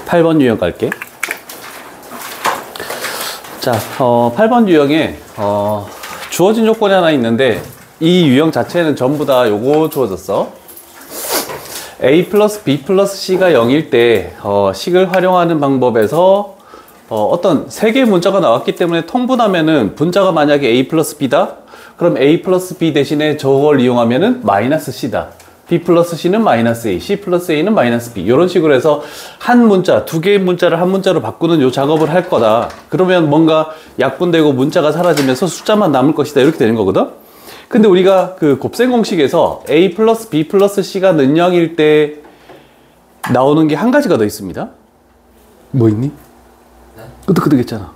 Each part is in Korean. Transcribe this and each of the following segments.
8번 유형 갈게. 자, 8번 유형에 주어진 조건이 하나 있는데 이 유형 자체는 전부 다 요거 주어졌어. A 플러스 B 플러스 C가 0일 때 식을 활용하는 방법에서 어떤 세 개의 문자가 나왔기 때문에 통분하면은 분자가 만약에 A 플러스 B다? 그럼 A 플러스 B 대신에 저걸 이용하면은 마이너스 C다. B 플러스 C는 마이너스 A, C 플러스 A는 마이너스 B. 이런 식으로 해서 한 문자, 두 개의 문자를 한 문자로 바꾸는 요 작업을 할 거다. 그러면 뭔가 약분되고 문자가 사라지면서 숫자만 남을 것이다. 이렇게 되는 거거든. 근데 우리가 그 곱셈 공식에서 A 플러스 B 플러스 C가 는 0일 때 나오는 게 한 가지가 더 있습니다. 뭐 있니? 네? 끄덕끄덕했잖아.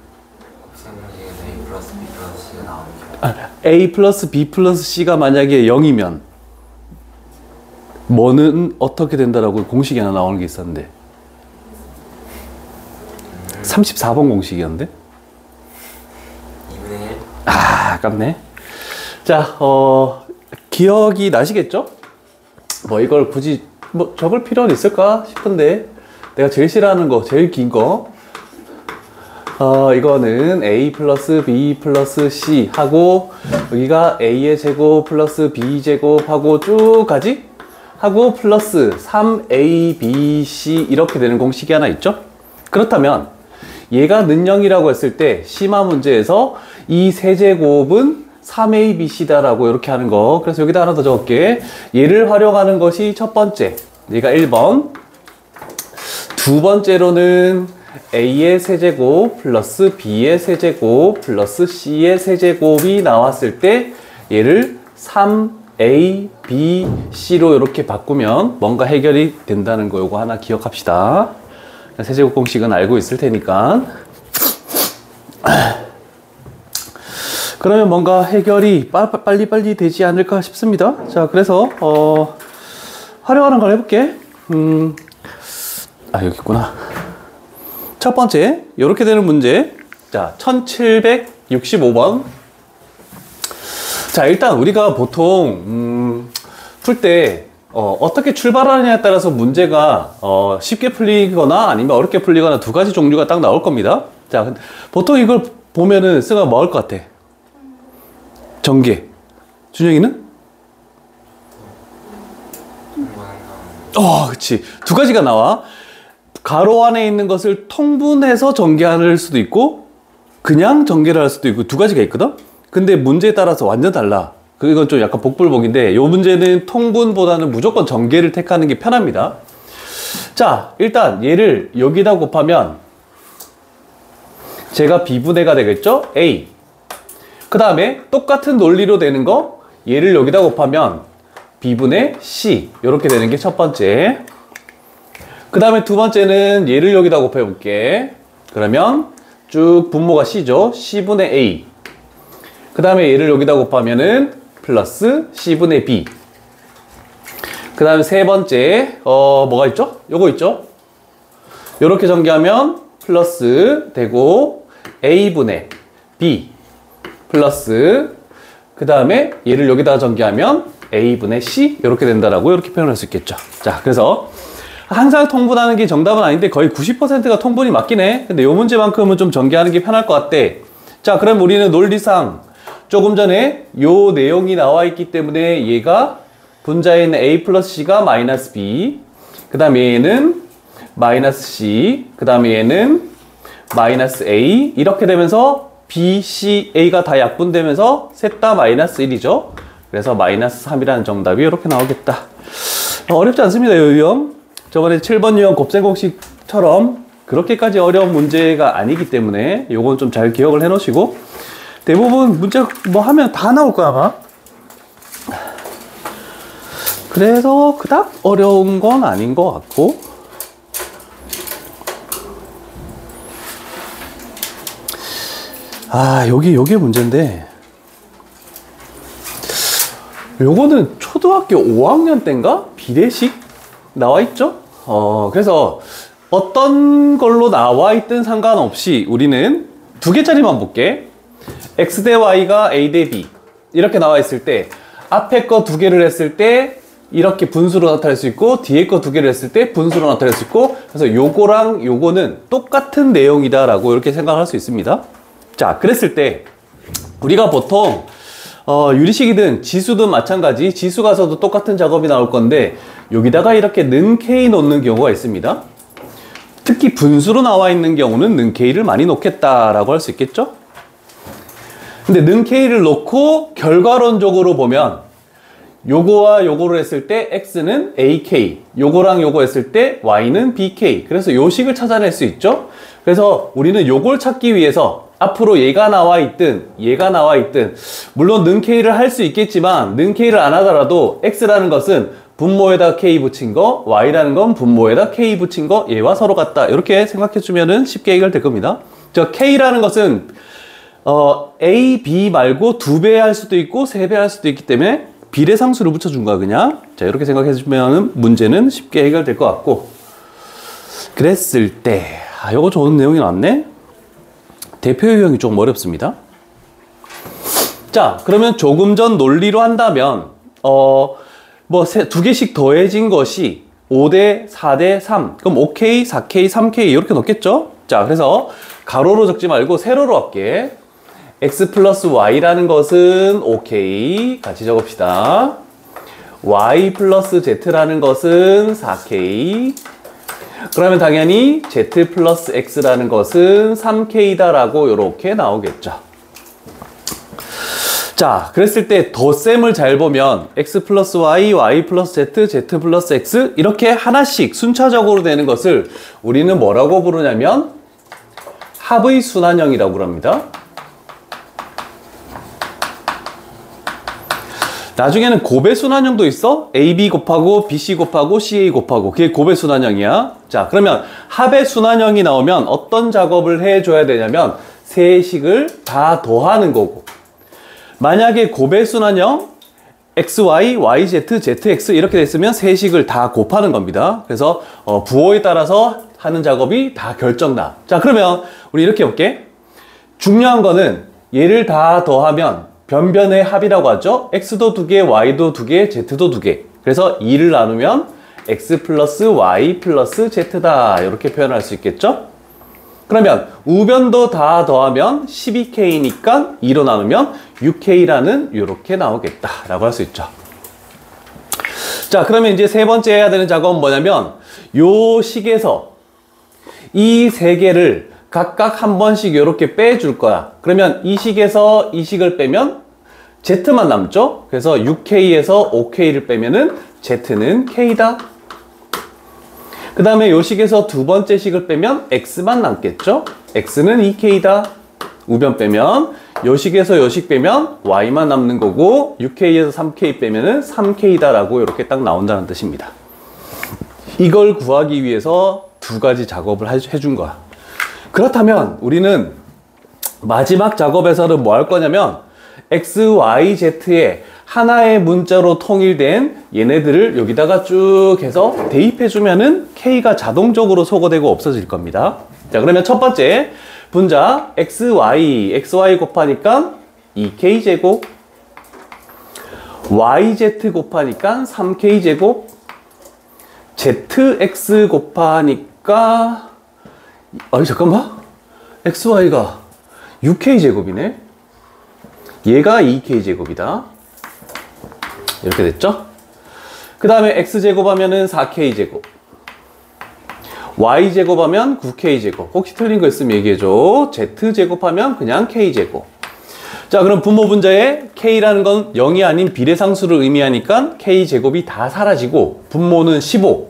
곱셈 공식에서 A 플러스 B 플러스 C가 나오는 게 A 플러스 B 플러스 C가 만약에 0이면 뭐는 어떻게 된다라고 공식이 하나 나오는 게 있었는데 34번 공식이었는데 2분의 1? 아깝네. 자, 기억이 나시겠죠? 뭐 이걸 굳이 뭐 적을 필요는 있을까 싶은데 내가 제일 싫어하는 거, 제일 긴 거 이거는 A 플러스 B 플러스 C 하고 여기가 A의 제곱 플러스 B 제곱 하고 쭉 가지? 하고 플러스 3ABC 이렇게 되는 공식이 하나 있죠? 그렇다면 얘가 는 0이라고 했을 때 심화 문제에서 이 세제곱은 3ABC다 라고 이렇게 하는 거. 그래서 여기다 하나 더 적을게. 얘를 활용하는 것이 첫 번째, 얘가 1번. 두 번째로는 A의 세제곱 플러스 B의 세제곱 플러스 C의 세제곱이 나왔을 때 얘를 3A, B, C로 이렇게 바꾸면 뭔가 해결이 된다는 거. 요거 하나 기억합시다. 세제곱 공식은 알고 있을 테니까. 그러면 뭔가 해결이 빨리빨리 되지 않을까 싶습니다. 자, 그래서 활용하는 걸 해볼게. 여기 있구나. 첫 번째, 이렇게 되는 문제. 자, 1765번. 자, 일단 우리가 보통 풀 때 어떻게 출발하느냐에 따라서 문제가 쉽게 풀리거나 아니면 어렵게 풀리거나 두 가지 종류가 딱 나올 겁니다. 자, 보통 이걸 보면은 승아 뭐 할 것 같아? 전개. 준영이는? 그치. 두 가지가 나와. 가로 안에 있는 것을 통분해서 전개할 수도 있고 그냥 전개를 할 수도 있고 두 가지가 있거든? 근데 문제에 따라서 완전 달라. 이건 좀 약간 복불복인데 이 문제는 통분보다는 무조건 전개를 택하는 게 편합니다. 자, 일단 얘를 여기다 곱하면 제가 B분해가 되겠죠? A. 그 다음에 똑같은 논리로 되는 거 얘를 여기다 곱하면 B분의 C 이렇게 되는 게 첫 번째. 그 다음에 두 번째는 얘를 여기다 곱해 볼게. 그러면 쭉 분모가 C죠. C분의 A. 그 다음에 얘를 여기다 곱하면은 플러스 C분의 B. 그 다음에 세 번째 뭐가 있죠? 요거 있죠? 요렇게 전개하면 플러스 되고 A분의 B 플러스 그 다음에 얘를 여기다가 전개하면 A분의 C 이렇게 된다라고 이렇게 표현할 수 있겠죠. 자, 그래서 항상 통분하는 게 정답은 아닌데 거의 90%가 통분이 맞긴 해. 근데 요 문제만큼은 좀 전개하는 게 편할 것 같대. 자, 그럼 우리는 논리상 조금 전에 요 내용이 나와 있기 때문에 얘가 분자에 있는 A 플러스 C가 마이너스 B, 그 다음에 얘는 마이너스 C, 그 다음에 얘는 마이너스 A 이렇게 되면서 B, C, A가 다 약분되면서 셋 다 마이너스 1이죠. 그래서 마이너스 3이라는 정답이 이렇게 나오겠다. 어렵지 않습니다, 이 유형. 저번에 7번 유형 곱셈 공식처럼 그렇게까지 어려운 문제가 아니기 때문에 요건 좀 잘 기억을 해 놓으시고 대부분 문제 뭐 하면 다 나올 거야, 아마. 그래서 그닥 어려운 건 아닌 것 같고. 요게 문제인데 요거는 초등학교 5학년 때인가? 비례식 나와 있죠? 그래서 어떤 걸로 나와 있든 상관없이 우리는 두 개짜리만 볼게. x 대 y가 a 대 b 이렇게 나와 있을 때 앞에 거 두 개를 했을 때 이렇게 분수로 나타낼 수 있고 뒤에 거 두 개를 했을 때 분수로 나타낼 수 있고 그래서 요거랑 요거는 똑같은 내용이다라고 이렇게 생각할 수 있습니다. 자, 그랬을 때 우리가 보통 유리식이든 지수든 마찬가지, 지수 가서도 똑같은 작업이 나올 건데 여기다가 이렇게 는 K 놓는 경우가 있습니다. 특히 분수로 나와 있는 경우는 는 K를 많이 놓겠다라고 할 수 있겠죠? 근데 는 K를 놓고 결과론적으로 보면 요거와 요거를 했을 때 X는 AK, 요거랑 요거 했을 때 Y는 BK. 그래서 요 식을 찾아낼 수 있죠? 그래서 우리는 요걸 찾기 위해서 앞으로 얘가 나와 있든 얘가 나와 있든 물론 는 K를 할 수 있겠지만 는 K를 안 하더라도 X라는 것은 분모에다 K 붙인 거, Y라는 건 분모에다 K 붙인 거, 얘와 서로 같다. 이렇게 생각해 주면은 쉽게 해결될 겁니다. 저 K라는 것은 A, B 말고 2배 할 수도 있고 3배 할 수도 있기 때문에 비례상수를 붙여준 거야 그냥. 자, 이렇게 생각해 주면 문제는 쉽게 해결될 것 같고, 그랬을 때 요거 좋은 내용이 나왔네. 대표 유형이 조금 어렵습니다. 자, 그러면 조금 전 논리로 한다면 두 개씩 더해진 것이 5대 4대 3, 그럼 5K, 4K, 3K 이렇게 넣겠죠? 자, 그래서 가로로 적지 말고 세로로 할게. X 플러스 Y라는 것은 5K 같이 적읍시다. Y 플러스 Z라는 것은 4K. 그러면 당연히 Z 플러스 X라는 것은 3K다 라고 이렇게 나오겠죠. 자, 그랬을 때 덧셈을 잘 보면 X 플러스 Y, Y 플러스 Z, Z 플러스 X 이렇게 하나씩 순차적으로 되는 것을 우리는 뭐라고 부르냐면 합의 순환형이라고 그럽니다. 나중에는 고배순환형도 있어. AB 곱하고 BC 곱하고 CA 곱하고 그게 고배순환형이야. 자, 그러면 합의 순환형이 나오면 어떤 작업을 해줘야 되냐면 세 식을 다 더하는 거고, 만약에 고배순환형 XY, YZ, ZX 이렇게 됐으면 세 식을 다 곱하는 겁니다. 그래서 부호에 따라서 하는 작업이 다 결정나. 자, 그러면 우리 이렇게 해볼게. 중요한 거는 얘를 다 더하면 변변의 합이라고 하죠. X도 2개, Y도 2개, Z도 2개. 그래서 2를 나누면 X 플러스 Y 플러스 Z다. 이렇게 표현할 수 있겠죠? 그러면 우변도 다 더하면 12K니까 2로 나누면 6K라는 이렇게 나오겠다 라고 할 수 있죠. 자, 그러면 이제 세 번째 해야 되는 작업은 뭐냐면 요 식에서 이 세 개를 각각 한 번씩 이렇게 빼줄 거야. 그러면 이 식에서 이 식을 빼면 Z만 남죠? 그래서 6K에서 5K를 빼면은 Z는 K다. 그 다음에 요 식에서 두 번째 식을 빼면 X만 남겠죠? X는 2K다. 우변 빼면 요 식에서 요 식 빼면 Y만 남는 거고 6K에서 3K 빼면은 3K다 라고 이렇게 딱 나온다는 뜻입니다. 이걸 구하기 위해서 두 가지 작업을 해준 거야. 그렇다면 우리는 마지막 작업에서는 뭐 할 거냐면 X, Y, Z에 하나의 문자로 통일된 얘네들을 여기다가 쭉 해서 대입해주면은 K가 자동적으로 소거되고 없어질 겁니다. 자, 그러면 첫 번째 분자 XY, XY 곱하니까 2K제곱, YZ 곱하니까 3K제곱, ZX 곱하니까 아니 잠깐만, XY가 6K제곱이네. 얘가 2K제곱이다. 이렇게 됐죠? 그 다음에 X제곱하면은 4K제곱, Y제곱하면 9K제곱. 혹시 틀린 거 있으면 얘기해줘. Z제곱하면 그냥 K제곱. 자, 그럼 분모 분자에 K라는 건 0이 아닌 비례상수를 의미하니까 K제곱이 다 사라지고 분모는 15,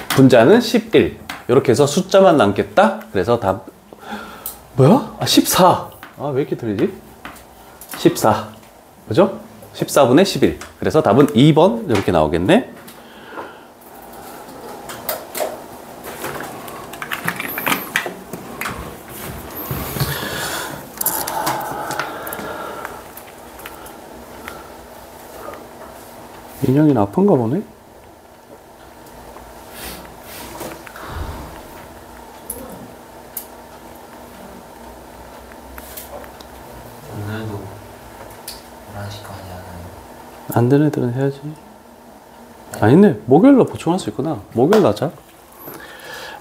분자는 11. 이렇게 해서 숫자만 남겠다. 그래서 답 뭐야? 14. 왜 이렇게 틀리지? 14. 그죠? 14분의 11. 그래서 답은 2번 이렇게 나오겠네. 인형이 아픈가 보네. 오늘도 11시까지 하나요? 안 되는 애들은 해야지. 네? 아니네. 목요일로 보충할 수 있구나. 목요일 하자.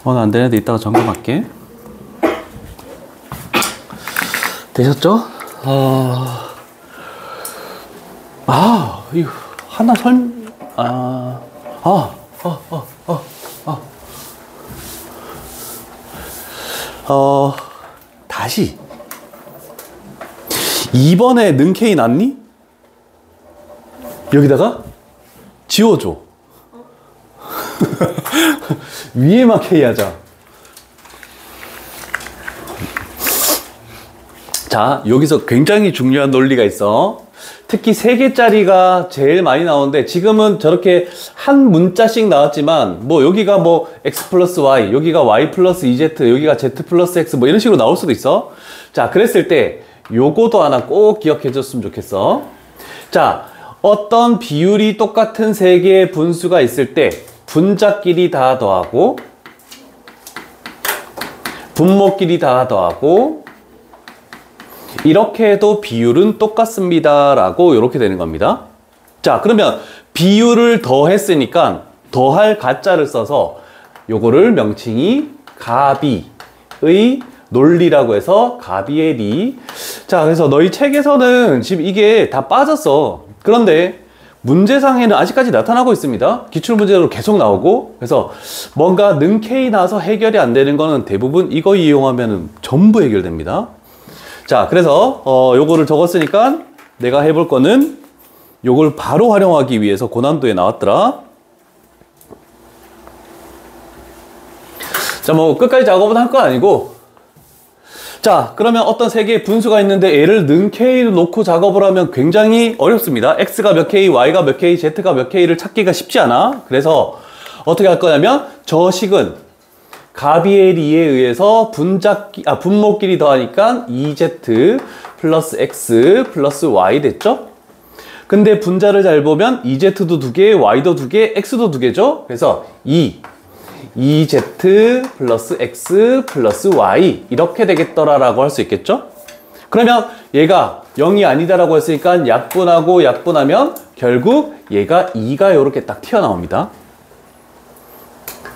오늘 안 되는데 이따가 점검할게. 되셨죠? 이거 하나 다시 2번에 는 K 났니? 여기다가 지워줘. 위에만 K 하자. 자, 여기서 굉장히 중요한 논리가 있어. 특히 3개짜리가 제일 많이 나오는데, 지금은 저렇게 한 문자씩 나왔지만, 뭐 여기가 뭐 x 플러스 y, 여기가 y 플러스 ez, 여기가 z 플러스 x 뭐 이런 식으로 나올 수도 있어. 자, 그랬을 때 요거도 하나 꼭 기억해 줬으면 좋겠어. 자, 어떤 비율이 똑같은 3개의 분수가 있을 때 분자끼리 다 더하고 분모끼리 다 더하고 이렇게 해도 비율은 똑같습니다 라고 이렇게 되는 겁니다. 자, 그러면 비율을 더했으니까 더할 가짜를 써서 요거를 명칭이 가비의 논리라고 해서 가비의 리. 자, 그래서 너희 책에서는 지금 이게 다 빠졌어. 그런데 문제상에는 아직까지 나타나고 있습니다. 기출문제로 계속 나오고. 그래서 뭔가 는 K 나와서 해결이 안 되는 거는 대부분 이거 이용하면 전부 해결됩니다. 자, 그래서 요거를 적었으니까 내가 해볼 거는 요걸 바로 활용하기 위해서 고난도에 나왔더라. 자, 뭐 끝까지 작업은 할 거 아니고, 자, 그러면 어떤 3개의 분수가 있는데 얘를 는 K를 놓고 작업을 하면 굉장히 어렵습니다. X가 몇 K, Y가 몇 K, Z가 몇 K를 찾기가 쉽지 않아. 그래서 어떻게 할 거냐면 저 식은 가비의 리에 의해서 분모끼리 더하니까 2Z 플러스 X 플러스 Y 됐죠? 근데 분자를 잘 보면 2Z도 2개, Y도 2개, X도 2개죠? 그래서 2Z 플러스 X 플러스 Y 이렇게 되겠더라라고 할 수 있겠죠? 그러면 얘가 0이 아니다라고 했으니까 약분하고 약분하면 결국 얘가 2가 이렇게 딱 튀어나옵니다.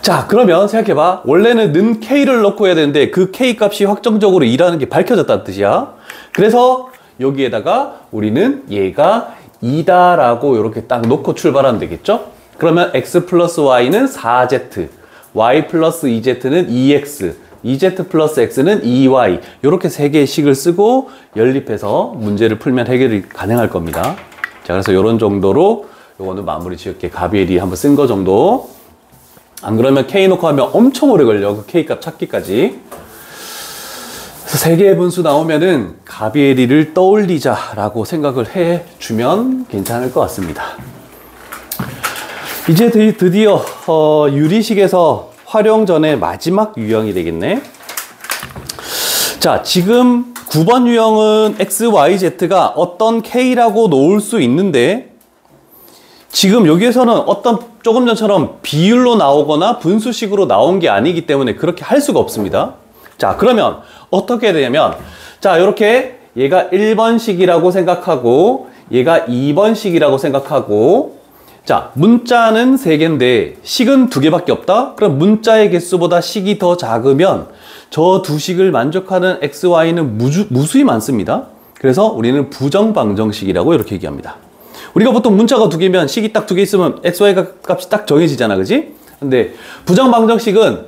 자, 그러면 생각해봐. 원래는 는 K를 넣고 해야 되는데 그 K 값이 확정적으로 2라는 게 밝혀졌다는 뜻이야. 그래서 여기에다가 우리는 얘가 2다 라고 이렇게 딱 놓고 출발하면 되겠죠? 그러면 X 플러스 Y는 4Z, Y 플러스 2Z는 2X, 2Z 플러스 X는 2Y 이렇게 3개의 식을 쓰고 연립해서 문제를 풀면 해결이 가능할 겁니다. 자, 그래서 이런 정도로 요거는 마무리 지을게. 가비의 리 한번 쓴 거 정도. 안 그러면 K 놓고 하면 엄청 오래 걸려. 그 K 값 찾기까지. 그래서 3개의 분수 나오면은 가비의 리를 떠올리자 라고 생각을 해주면 괜찮을 것 같습니다. 이제 드디어 유리식에서 활용 전에 마지막 유형이 되겠네. 자, 지금 9번 유형은 X, Y, Z가 어떤 K라고 놓을 수 있는데 지금 여기에서는 어떤 조금 전처럼 비율로 나오거나 분수식으로 나온 게 아니기 때문에 그렇게 할 수가 없습니다. 자, 그러면 어떻게 해야 되냐면, 자, 이렇게 얘가 1번식이라고 생각하고 얘가 2번식이라고 생각하고, 자, 문자는 3개인데 식은 2개밖에 없다? 그럼 문자의 개수보다 식이 더 작으면 저 두 식을 만족하는 x, y는 무수히 많습니다. 그래서 우리는 부정방정식이라고 이렇게 얘기합니다. 우리가 보통 문자가 2개면 식이 딱 2개 있으면 x, y 값이 딱 정해지잖아, 그지? 근데 부정방정식은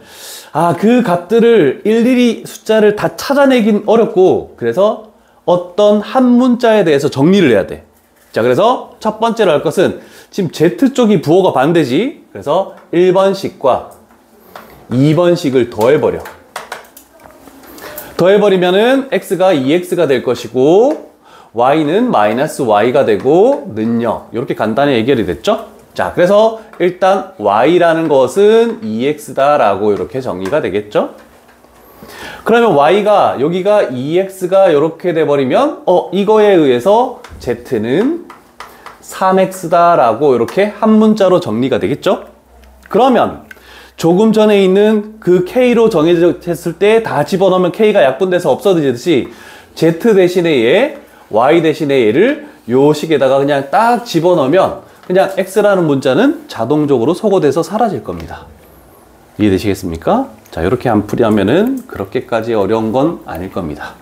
그 값들을 일일이 숫자를 다 찾아내긴 어렵고, 그래서 어떤 한 문자에 대해서 정리를 해야 돼. 자, 그래서 첫 번째로 할 것은 지금 Z 쪽이 부호가 반대지. 그래서 1번식과 2번식을 더해버려. 더해버리면은 x가 2x가 될 것이고 y는 마이너스 y가 되고 는요. 이렇게 간단히 해결이 됐죠? 자, 그래서 일단 y라는 것은 2x다 라고 이렇게 정리가 되겠죠? 그러면 y가 여기가 2x가 이렇게 돼버리면 이거에 의해서 z는 3x다 라고 이렇게 한 문자로 정리가 되겠죠? 그러면 조금 전에 있는 그 k로 정해졌을 때 다 집어넣으면 k가 약분돼서 없어지듯이 z 대신에 얘, y 대신에 얘를 요 식에다가 그냥 딱 집어넣으면 그냥 x라는 문자는 자동적으로 소거돼서 사라질 겁니다. 이해되시겠습니까? 자, 이렇게 안 풀이하면은 그렇게까지 어려운 건 아닐 겁니다.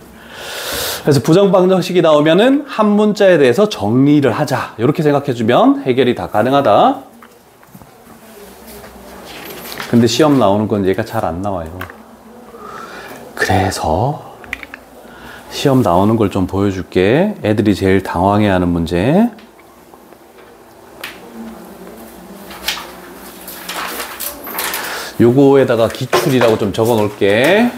그래서 부정방정식이 나오면은 한 문자에 대해서 정리를 하자. 이렇게 생각해주면 해결이 다 가능하다. 근데 시험 나오는 건 얘가 잘 안 나와요. 그래서 시험 나오는 걸 좀 보여줄게. 애들이 제일 당황해하는 문제. 요거에다가 기출이라고 좀 적어 놓을게.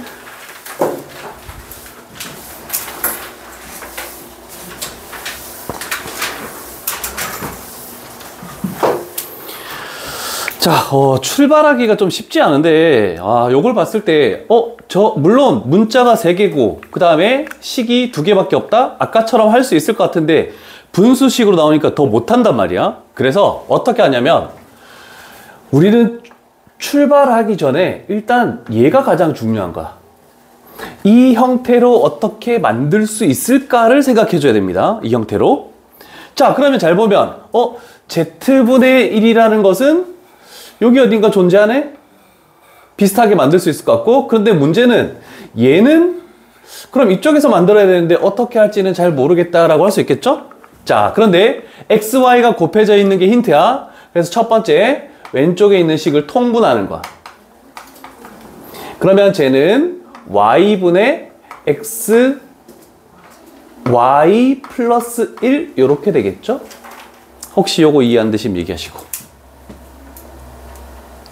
자, 출발하기가 좀 쉽지 않은데, 요걸 봤을 때, 물론 문자가 3개고, 그 다음에 식이 2개밖에 없다? 아까처럼 할 수 있을 것 같은데, 분수식으로 나오니까 더 못한단 말이야. 그래서 어떻게 하냐면, 우리는 출발하기 전에 일단 얘가 가장 중요한 거야. 이 형태로 어떻게 만들 수 있을까를 생각해 줘야 됩니다. 이 형태로. 자, 그러면 잘 보면, z분의 1이라는 것은 여기 어딘가 존재하네? 비슷하게 만들 수 있을 것 같고, 그런데 문제는 얘는 그럼 이쪽에서 만들어야 되는데 어떻게 할지는 잘 모르겠다라고 할 수 있겠죠? 자, 그런데 xy가 곱해져 있는 게 힌트야. 그래서 첫 번째 왼쪽에 있는 식을 통분하는 거야. 그러면 쟤는 y분의 x y 플러스 1 이렇게 되겠죠? 혹시 요거 이해 안 되시면 얘기하시고.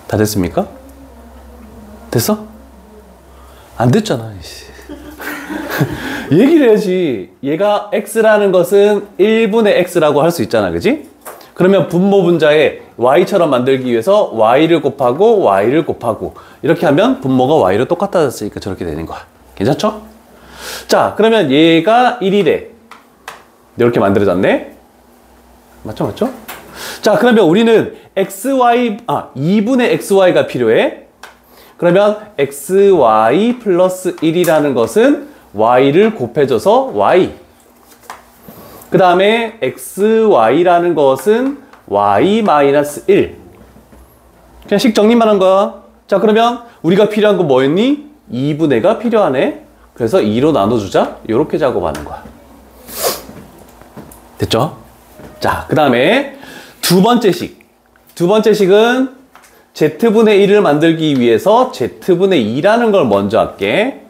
다 됐습니까? 됐어? 안 됐잖아. 얘기를 해야지. 얘가 x라는 것은 1분의 x라고 할 수 있잖아. 그지? 그러면 분모 분자에 y처럼 만들기 위해서 y를 곱하고 y를 곱하고 이렇게 하면 분모가 y로 똑같아졌으니까 저렇게 되는 거야. 괜찮죠? 자, 그러면 얘가 1이래. 이렇게 만들어졌네. 맞죠? 자, 그러면 우리는 xy, 2분의 xy가 필요해. 그러면 xy 플러스 1이라는 것은 y를 곱해줘서 y. 그 다음에 xy라는 것은 y 마이너스 1. 그냥 식 정리만 한 거야. 자, 그러면 우리가 필요한 건 뭐였니? 2분의가 필요하네. 그래서 2로 나눠주자. 이렇게 작업하는 거야. 됐죠? 자, 그 다음에 두 번째 식. 두 번째 식은 z분의 1을 만들기 위해서 z분의 2라는 걸 먼저 할게.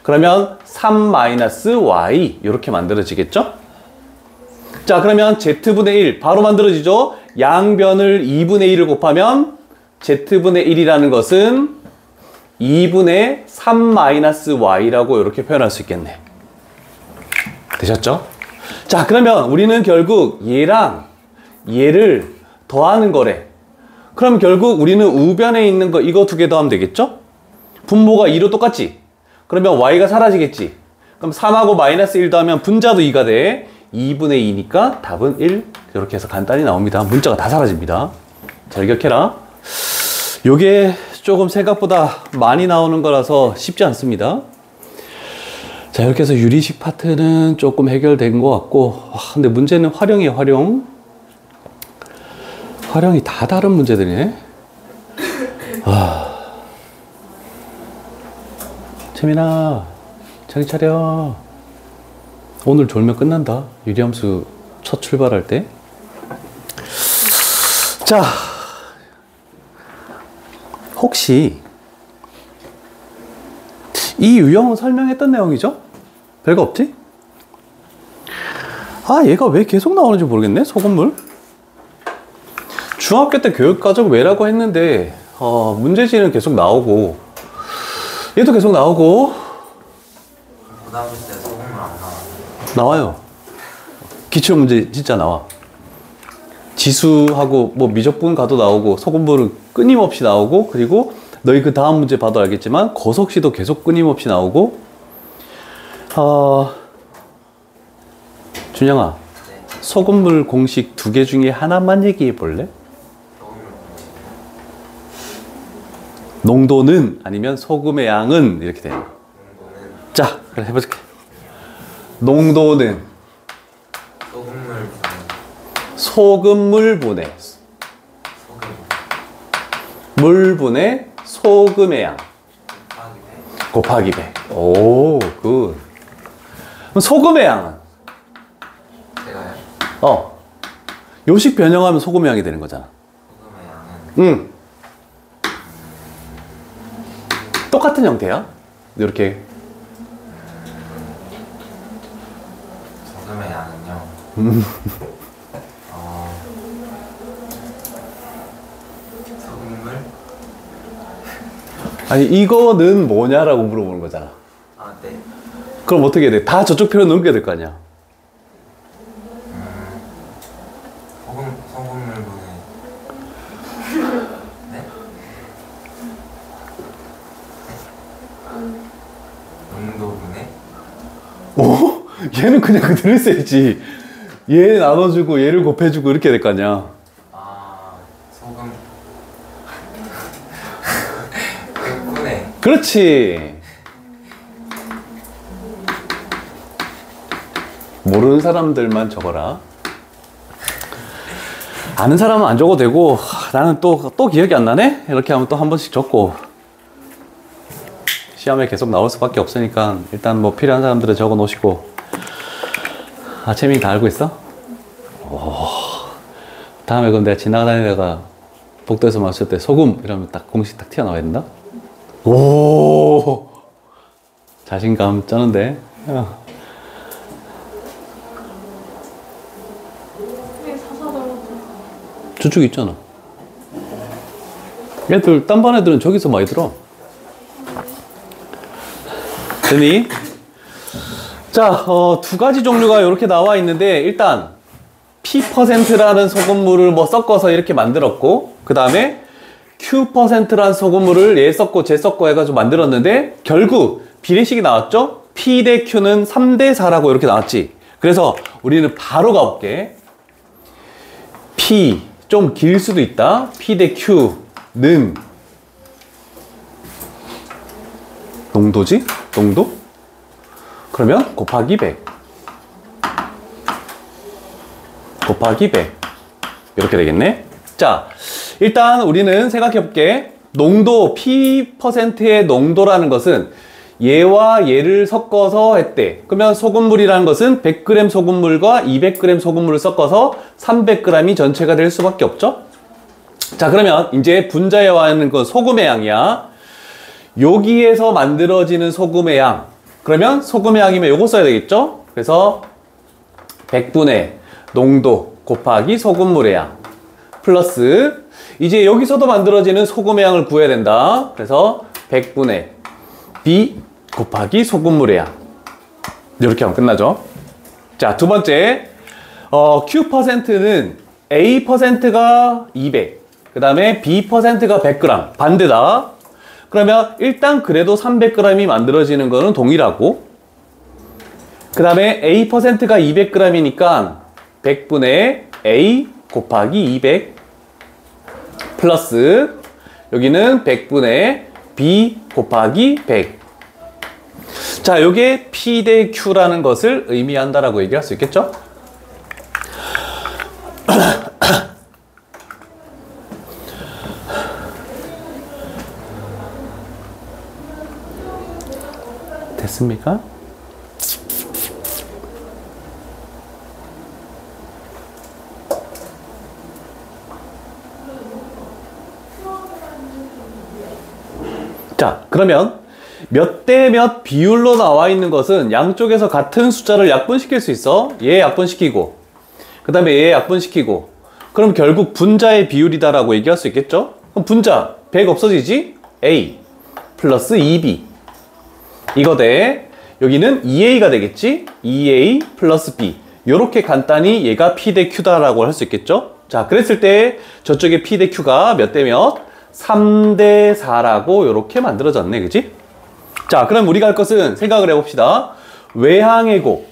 그러면 3-y 이렇게 만들어지겠죠? 자, 그러면 z분의 1 바로 만들어지죠? 양변을 2분의 1을 곱하면 z분의 1이라는 것은 2분의 3-y라고 이렇게 표현할 수 있겠네. 되셨죠? 자, 그러면 우리는 결국 얘랑 얘를 더하는 거래. 그럼 결국 우리는 우변에 있는 거 이거 2개 더하면 되겠죠? 분모가 2로 똑같지? 그러면 y가 사라지겠지? 그럼 3하고 마이너스 1 더하면 분자도 2가 돼. 2분의 2니까 답은 1. 이렇게 해서 간단히 나옵니다. 문자가 다 사라집니다. 잘 기억해라. 요게 조금 생각보다 많이 나오는 거라서 쉽지 않습니다. 자, 이렇게 해서 유리식 파트는 조금 해결된 것 같고, 근데 문제는 활용이에요, 활용이 다 다른 문제들이네. 채민아, 정신 차려. 오늘 졸면 끝난다. 유리함수 첫 출발할 때. 자, 혹시 이 유형은 설명했던 내용이죠? 별거 없지? 얘가 왜 계속 나오는지 모르겠네. 소금물. 중학교 때 교육과정 왜라고 했는데 문제지는 계속 나오고 얘도 계속 나오고. 고등학교 때 소금물 안 나와요. 나와요. 기출문제 진짜 나와. 지수하고 뭐 미적분 가도 나오고 소금물은 끊임없이 나오고, 그리고 너희 그 다음 문제 봐도 알겠지만 거석시도 계속 끊임없이 나오고. 준영아, 네. 소금물 공식 2개 중에 하나만 얘기해 볼래? 소금물 공식. 농도는 아니면 소금의 양은 이렇게 되는 거. 농도는 자, 그래 해볼게. 농도는 소금물 분의 소금물분해. 소금 물분해 소금의 양. 곱하기 곱하기 100 100. 오, 굿. 그럼 소금의 양은? 제가요? 요식 변형하면 소금의 양이 되는 거잖아. 소금의 양은 똑같은 형태야. 이렇게. 소금의 양은요 소금물 아니, 이거는 뭐냐라고 물어보는 거잖아. 네. 그럼 어떻게 해야 돼? 다 저쪽 표로 넘겨야 될 거 아니야. 소금물분해 네? 농도분해 오? 얘는 그냥 그대로 써야지. 얘 나눠주고 얘를 곱해주고 이렇게 될 거 아니야. 소금 100분의 그렇지. 모르는 사람들만 적어라. 아는 사람은 안 적어도 되고, 나는 또 기억이 안 나네? 이렇게 하면 또 한 번씩 적고. 시험에 계속 나올 수밖에 없으니까 일단 뭐 필요한 사람들은 적어 놓으시고. 채민이 다 알고 있어? 오. 다음에 그럼 내가 지나다니다가 복도에서 마실 때 소금 이러면 딱 공식 딱 튀어나와야 된다? 오. 자신감 쩌는데. 저쪽 있잖아. 애들, 딴 반 애들은 저기서 많이 들어. 됐니? 자, 두 가지 종류가 이렇게 나와 있는데, 일단, P%라는 소금물을 뭐 섞어서 이렇게 만들었고, 그 다음에 Q%라는 소금물을 얘 섞고 쟤 섞고 해가지고 만들었는데, 결국 비례식이 나왔죠? P 대 Q는 3대 4라고 이렇게 나왔지. 그래서 우리는 바로 가볼게. P, 좀 길 수도 있다. P 대 Q는 농도지? 농도? 그러면 곱하기 100 곱하기 100 이렇게 되겠네. 자, 일단 우리는 생각해볼게. 농도, P%의 농도라는 것은 얘와 얘를 섞어서 했대. 그러면 소금물이라는 것은 100g 소금물과 200g 소금물을 섞어서 300g이 전체가 될 수밖에 없죠. 자, 그러면 이제 분자에 와 있는 건 소금의 양이야. 여기에서 만들어지는 소금의 양. 그러면 소금의 양이면 요거 써야 되겠죠? 그래서 100분의 농도 곱하기 소금물의 양 플러스 이제 여기서도 만들어지는 소금의 양을 구해야 된다. 그래서 100분의 B 곱하기 소금물의 양 이렇게 하면 끝나죠. 자, 두 번째 Q%는 A%가 200 그 다음에 B%가 100g 반대다. 그러면 일단 그래도 300g이 만들어지는 거는 동일하고 그 다음에 A%가 200g이니까 100분의 A 곱하기 200 플러스 여기는 100분의 B 곱하기 100. 자, 요게 P 대 Q라는 것을 의미한다라고 얘기할 수 있겠죠? 됐습니까? 자, 그러면 몇 대 몇 비율로 나와 있는 것은 양쪽에서 같은 숫자를 약분시킬 수 있어. 얘 약분시키고 그 다음에 얘 약분시키고 그럼 결국 분자의 비율이다라고 얘기할 수 있겠죠? 그럼 분자 100 없어지지? A 플러스 2B 이거 대 여기는 2A가 되겠지? 2A 플러스 B 요렇게 간단히 얘가 P 대 Q다라고 할 수 있겠죠? 자, 그랬을 때 저쪽에 P 대 Q가 몇 대 몇? 3대 4라고 요렇게 만들어졌네. 그지? 자, 그럼 우리가 할 것은 생각을 해봅시다. 외항의 곱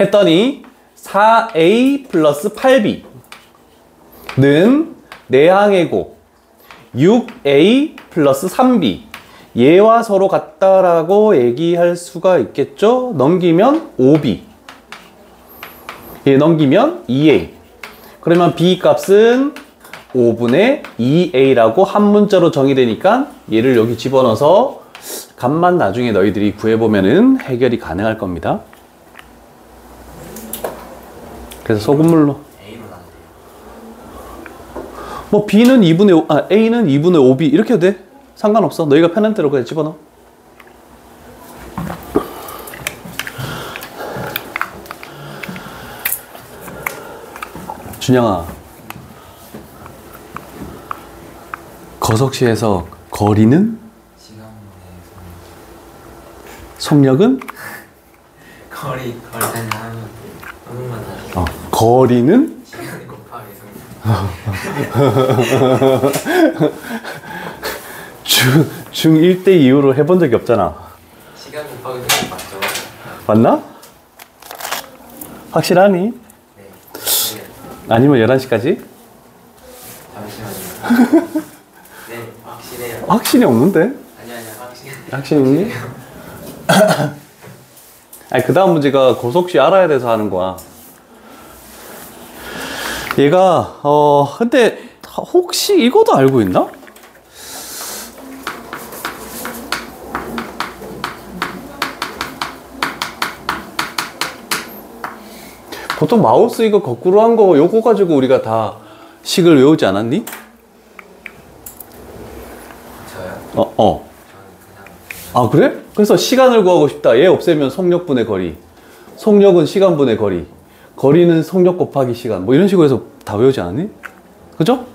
했더니 4A 플러스 8B는 내항의 곱 6A 플러스 3B 얘와 서로 같다라고 얘기할 수가 있겠죠? 넘기면 5B 얘 넘기면 2a. 그러면 b 값은 5분의 2a라고 한 문자로 정의되니까 얘를 여기 집어넣어서 값만 나중에 너희들이 구해보면은 해결이 가능할 겁니다. 그래서 소금물로 A로 나눠요. 뭐 b는 2분의 5, a는 2분의 5b 이렇게 해도 돼. 상관없어. 너희가 편한 대로 그냥 집어넣어. 준영아, 거석시에서 거리는? 시간분의 속력은? 거리 하면 한 번만 다시. 거리는? 시간이 곱하기 중1 때 이후로 해본 적이 없잖아. 시간 곱하기 성분 맞죠? 맞나? 확실하니? 네. 아니면 11시까지? 잠시만요. 네, 확실해요. 확신이 없는데? 아니요, 확실해요. 확신이 없니? 아니, 그 다음 문제가 고속시 알아야 돼서 하는 거야. 얘가, 근데, 혹시 이거도 알고 있나? 보통 마우스 이거 거꾸로 한 거, 요거 가지고 우리가 다 식을 외우지 않았니? 저요? 저는 그냥. 그래? 그래서 시간을 구하고 싶다. 얘 없애면 속력분의 거리. 속력은 시간분의 거리. 거리는 속력 곱하기 시간. 뭐 이런 식으로 해서 다 외우지 않았니? 그죠?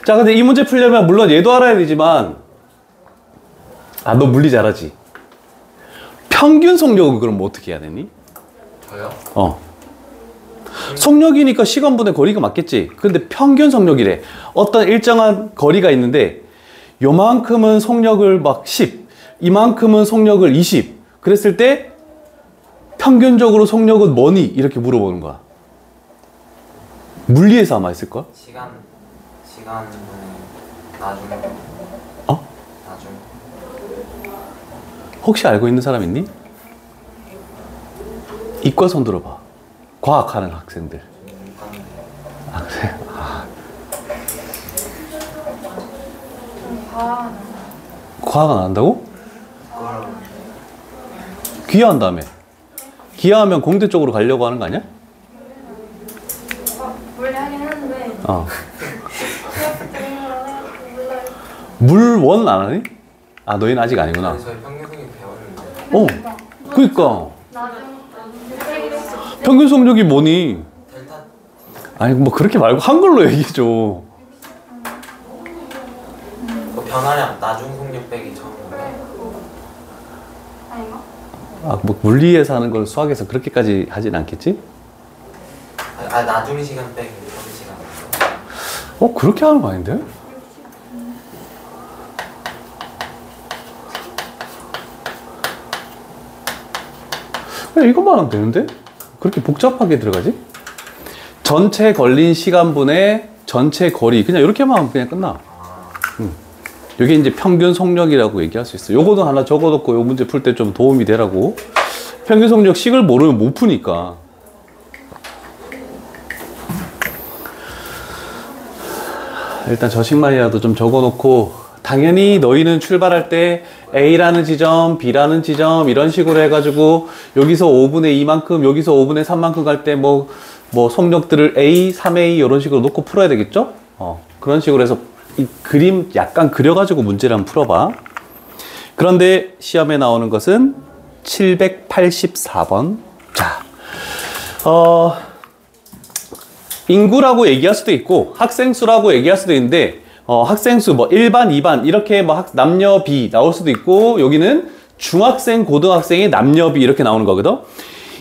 자, 근데 이 문제 풀려면 물론 얘도 알아야 되지만, 너 물리 잘하지? 평균 속력은 그럼 뭐 어떻게 해야 되니? 저요? 속력이니까 시간분의 거리가 맞겠지. 근데 평균 속력이래. 어떤 일정한 거리가 있는데 요만큼은 속력을 막 10, 이만큼은 속력을 20. 그랬을 때 평균적으로 속력은 뭐니? 이렇게 물어보는 거야. 물리에서 아마 있을걸? 시간 나중. 나중. 혹시 알고 있는 사람 있니? 이과 손 들어봐. 과학하는 학생들. 그래? 과학 안 한다고? 기하한다며. 기하하면 공대 쪽으로 가려고 하는 거 아니야? 원래 하긴 하는데 물원 안 하니? 너희는 아직 아니구나. 저희 평균성이 배웠는데. 그니까. 나중 평균 속력이 뭐니? 델타 아니, 뭐 그렇게 말고 한글로 얘기해줘. 그 변화량 나중 속력 빼기 전. 아닌가? 뭐 물리에서 하는 걸 수학에서 그렇게까지 하진 않겠지? 나중 시간 빼기 전 시간. 그렇게 하는 거 아닌데? 그냥 이것만 하면 되는데? 그렇게 복잡하게 들어가지? 전체 걸린 시간분의 전체 거리. 그냥 이렇게만 하면 그냥 끝나. 이게 이제 평균 속력이라고 얘기할 수 있어. 요거도 하나 적어놓고 요 문제 풀 때 좀 도움이 되라고. 평균 속력 식을 모르면 못 푸니까. 일단 저 식만이라도 좀 적어놓고, 당연히 너희는 출발할 때 A라는 지점, B라는 지점 이런 식으로 해가지고 여기서 5분의 2만큼, 여기서 5분의 3만큼 갈 때 뭐 속력들을 A, 3A 이런 식으로 놓고 풀어야 되겠죠? 그런 식으로 해서 이 그림 약간 그려가지고 문제를 한번 풀어봐. 그런데 시험에 나오는 것은 784번. 자, 인구라고 얘기할 수도 있고 학생 수라고 얘기할 수도 있는데 학생 수 뭐 1반, 2반 이렇게 뭐 남녀 비 나올 수도 있고, 여기는 중학생, 고등학생의 남녀 비 이렇게 나오는 거거든.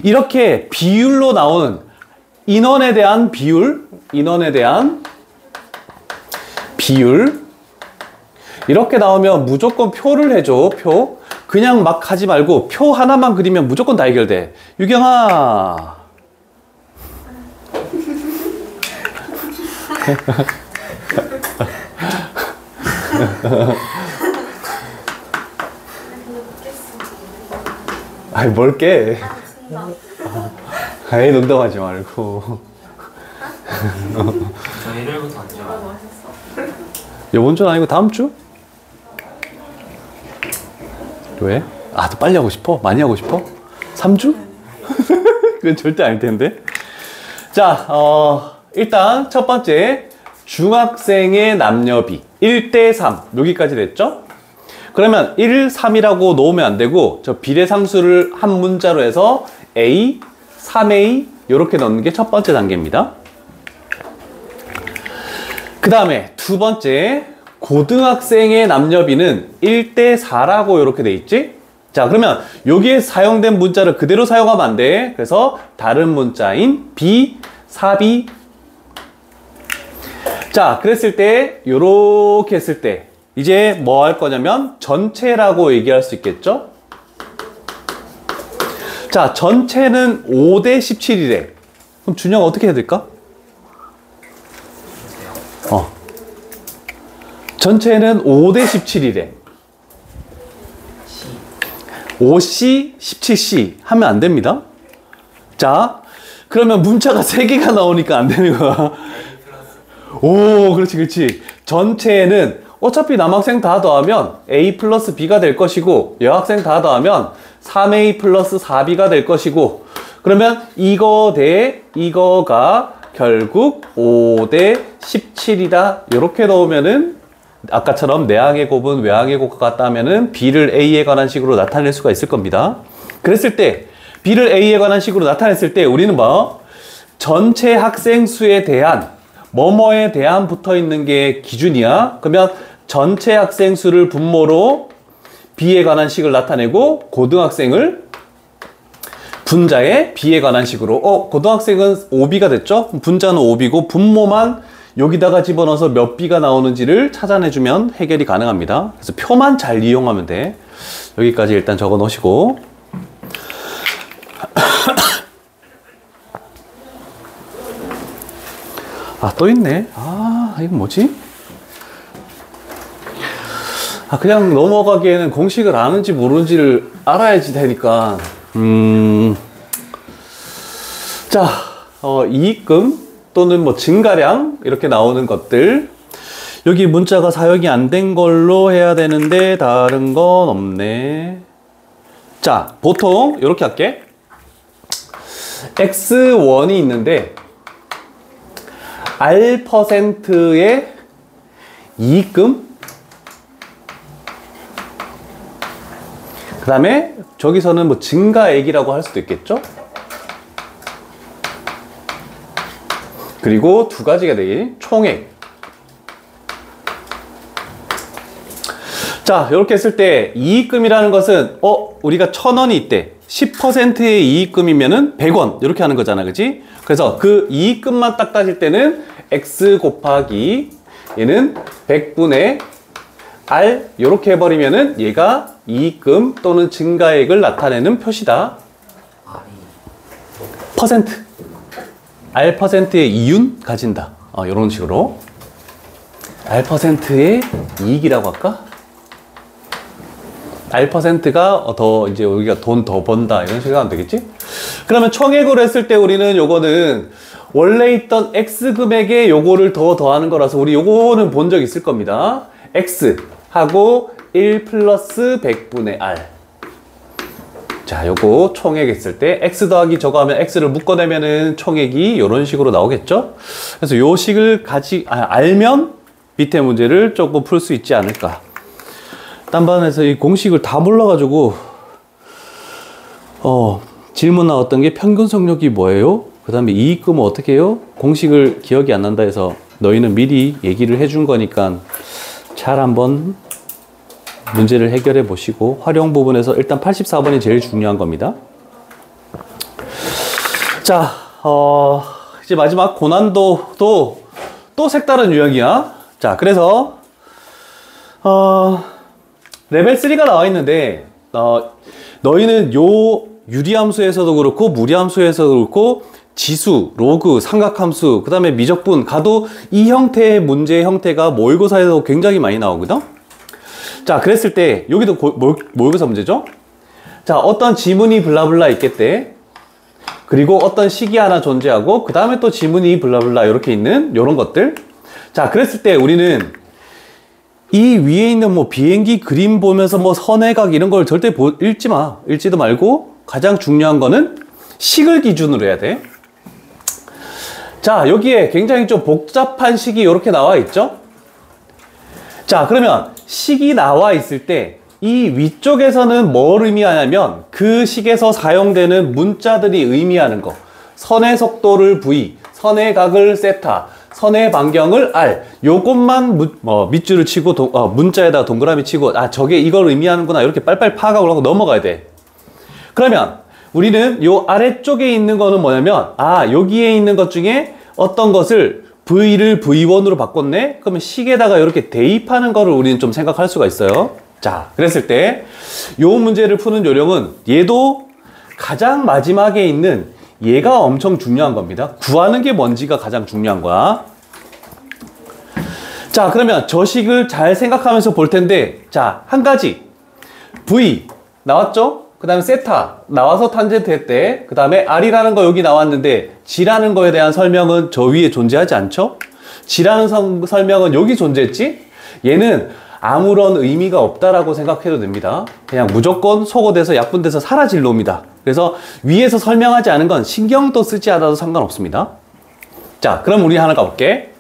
이렇게 비율로 나오는 인원에 대한 비율, 이렇게 나오면 무조건 표를 해줘. 표. 그냥 막 하지 말고 표 하나만 그리면 무조건 다 해결돼. 유경아. 아이, 뭘 깨. 에이, 농담하지 말고. 저 일요일부터 언제 와요? 이번 주는 아니고 다음 주? 왜? 아, 또 빨리 하고 싶어? 많이 하고 싶어? 3주? 그건 절대 아닐 텐데. 자, 일단 첫 번째 중학생의 남녀비 1대3 여기까지 됐죠? 그러면 1, 3이라고 놓으면 안 되고 저 비례상수를 한 문자로 해서 A, 3A 이렇게 넣는 게 첫 번째 단계입니다. 그 다음에 두 번째 고등학생의 남녀비는 1대4라고 이렇게 돼 있지? 자, 그러면 여기에 사용된 문자를 그대로 사용하면 안 돼. 그래서 다른 문자인 B, 4B. 자, 그랬을 때 요렇게 했을 때 이제 뭐 할 거냐면 전체라고 얘기할 수 있겠죠? 자, 전체는 5대 17이래. 그럼 준영 어떻게 해야 될까? 전체는 5대 17이래. 5C, 17C 하면 안 됩니다. 자, 그러면 문자가 3개가 나오니까 안 되는 거야. 오, 그렇지, 그렇지. 전체는 어차피 남학생 다 더하면 A 플러스 B가 될 것이고 여학생 다 더하면 3A 플러스 4B가 될 것이고 그러면 이거 대 이거가 결국 5대 17이다. 이렇게 넣으면은 아까처럼 내항의 곱은 외항의 곱과 같다 하면은 B를 A에 관한 식으로 나타낼 수가 있을 겁니다. 그랬을 때 B를 A에 관한 식으로 나타냈을 때 우리는 뭐 전체 학생 수에 대한 뭐뭐에 대한 붙어 있는 게 기준이야. 그러면 전체 학생 수를 분모로 B에 관한 식을 나타내고 고등학생을 분자의 B에 관한 식으로 고등학생은 5B가 됐죠? 분자는 5B고 분모만 여기다가 집어넣어서 몇 B가 나오는지를 찾아내주면 해결이 가능합니다. 그래서 표만 잘 이용하면 돼. 여기까지 일단 적어 놓으시고 아, 또 있네. 아, 이거 뭐지? 아, 그냥 넘어가기에는 공식을 아는지 모르는지를 알아야지 되니까. 자, 이익금 또는 뭐 증가량 이렇게 나오는 것들. 여기 문자가 사용이 안 된 걸로 해야 되는데 다른 건 없네. 자, 보통 이렇게 할게. X1이 있는데 R%의 이익금 그 다음에 저기서는 뭐 증가액이라고 할 수도 있겠죠? 그리고 두 가지가 되기 총액. 자, 이렇게 했을 때 이익금이라는 것은 우리가 1,000원이 있대. 10%의 이익금이면은 100원 이렇게 하는 거잖아, 그치? 그래서 그 이익금만 딱 따질 때는 X 곱하기 얘는 100분의 R 이렇게 해버리면은 얘가 이익금 또는 증가액을 나타내는 표시다. 퍼센트. R%의 이윤 가진다. 이런 식으로. R%의 이익이라고 할까? R%가 더 이제 우리가 돈 더 번다 이런 식으로 하면 되겠지? 그러면 총액으로 했을 때 우리는 요거는 원래 있던 X 금액에 요거를 더 더하는 거라서 우리 요거는 본 적 있을 겁니다. X 하고 1 플러스 100분의 R. 자, 요거 총액 했을 때 X 더하기 저거 하면 X를 묶어내면은 총액이 요런 식으로 나오겠죠? 그래서 요 식을 알면 밑에 문제를 조금 풀 수 있지 않을까. 딴반에서 이 공식을 다 몰라가지고 질문 나왔던 게 평균 성력이 뭐예요? 그 다음에 이익금은 어떻게 해요? 공식을 기억이 안 난다 해서 너희는 미리 얘기를 해준 거니까 잘 한번 문제를 해결해 보시고 활용 부분에서 일단 84번이 제일 중요한 겁니다. 자, 이제 마지막 고난도도 또 색다른 유형이야. 자, 그래서 레벨 3가 나와 있는데 너희는 요 유리함수에서도 그렇고 무리함수에서도 그렇고 지수, 로그, 삼각함수, 그 다음에 미적분 가도 이 형태의 문제의 형태가 모의고사에서 굉장히 많이 나오거든. 자, 그랬을 때 여기도 모의고사 문제죠. 자, 어떤 지문이 블라블라 있겠대. 그리고 어떤 식이 하나 존재하고 그 다음에 또 지문이 블라블라 이렇게 있는 요런 것들. 자, 그랬을 때 우리는 이 위에 있는 뭐 비행기 그림 보면서 뭐 선회각 이런 걸 절대 읽지 마. 읽지도 말고 가장 중요한 거는 식을 기준으로 해야 돼. 자, 여기에 굉장히 좀 복잡한 식이 이렇게 나와 있죠? 자, 그러면 식이 나와 있을 때 이 위쪽에서는 뭘 의미하냐면 그 식에서 사용되는 문자들이 의미하는 거. 선의 속도를 V, 선의 각을 세타, 선의 반경을 R. 요것만 밑줄을 치고 문자에다 동그라미 치고 아, 저게 이걸 의미하는구나. 이렇게 빨빨 파악하고 넘어가야 돼. 그러면 우리는 요 아래쪽에 있는 거는 뭐냐면 아, 여기에 있는 것 중에 어떤 것을 V를 V1으로 바꿨네? 그러면 식에다가 이렇게 대입하는 거를 우리는 좀 생각할 수가 있어요. 자, 그랬을 때 요 문제를 푸는 요령은 얘도 가장 마지막에 있는 얘가 엄청 중요한 겁니다. 구하는 게 뭔지가 가장 중요한 거야. 자, 그러면 저 식을 잘 생각하면서 볼 텐데 자, 한 가지 V 나왔죠? 그 다음에 세타 나와서 탄젠트 했대. 그 다음에 R이라는 거 여기 나왔는데 G라는 거에 대한 설명은 저 위에 존재하지 않죠? G라는 설명은 여기 존재했지? 얘는 아무런 의미가 없다라고 생각해도 됩니다. 그냥 무조건 소거돼서 약분돼서 사라질 놈이다. 그래서 위에서 설명하지 않은 건 신경도 쓰지 않아도 상관없습니다. 자, 그럼 우리 하나 가볼게.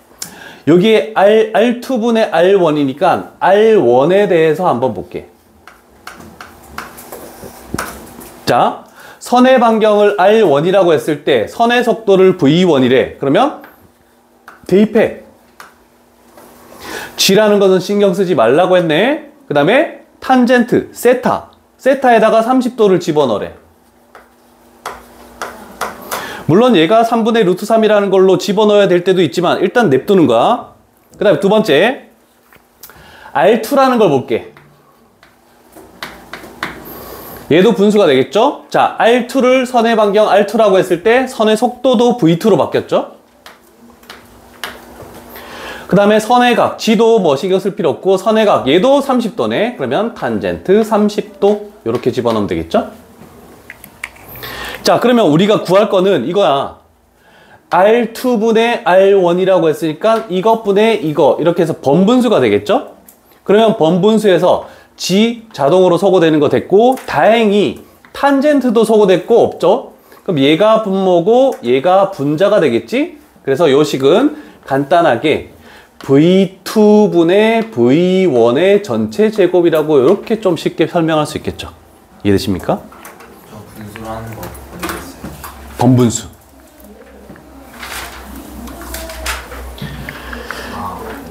여기에 R2분의 R1이니까 R1에 대해서 한번 볼게. 자, 선의 반경을 R1이라고 했을 때 선의 속도를 V1이래. 그러면 대입해. G라는 것은 신경 쓰지 말라고 했네. 그 다음에 탄젠트, 세타. 세타에다가 30도를 집어넣으래. 물론 얘가 3분의 루트 3이라는 걸로 집어넣어야 될 때도 있지만 일단 냅두는 거야. 그 다음에 두 번째 R2라는 걸 볼게. 얘도 분수가 되겠죠? 자, R2를 선의 반경 R2라고 했을 때 선의 속도도 V2로 바뀌었죠? 그 다음에 선의 각, G도 뭐 신경 쓸 필요 없고 선의 각, 얘도 30도네. 그러면 탄젠트 30도 이렇게 집어넣으면 되겠죠? 자, 그러면 우리가 구할 거는 이거야. R2분의 R1이라고 했으니까 이것분의 이거 이렇게 해서 번분수가 되겠죠? 그러면 번분수에서 G 자동으로 소거되는 거 됐고 다행히 탄젠트도 소거됐고 없죠? 그럼 얘가 분모고 얘가 분자가 되겠지? 그래서 요 식은 간단하게 V2분의 V1의 전체 제곱이라고 이렇게 좀 쉽게 설명할 수 있겠죠. 이해되십니까? 저 분수라는 거 모르겠어요. 번분수.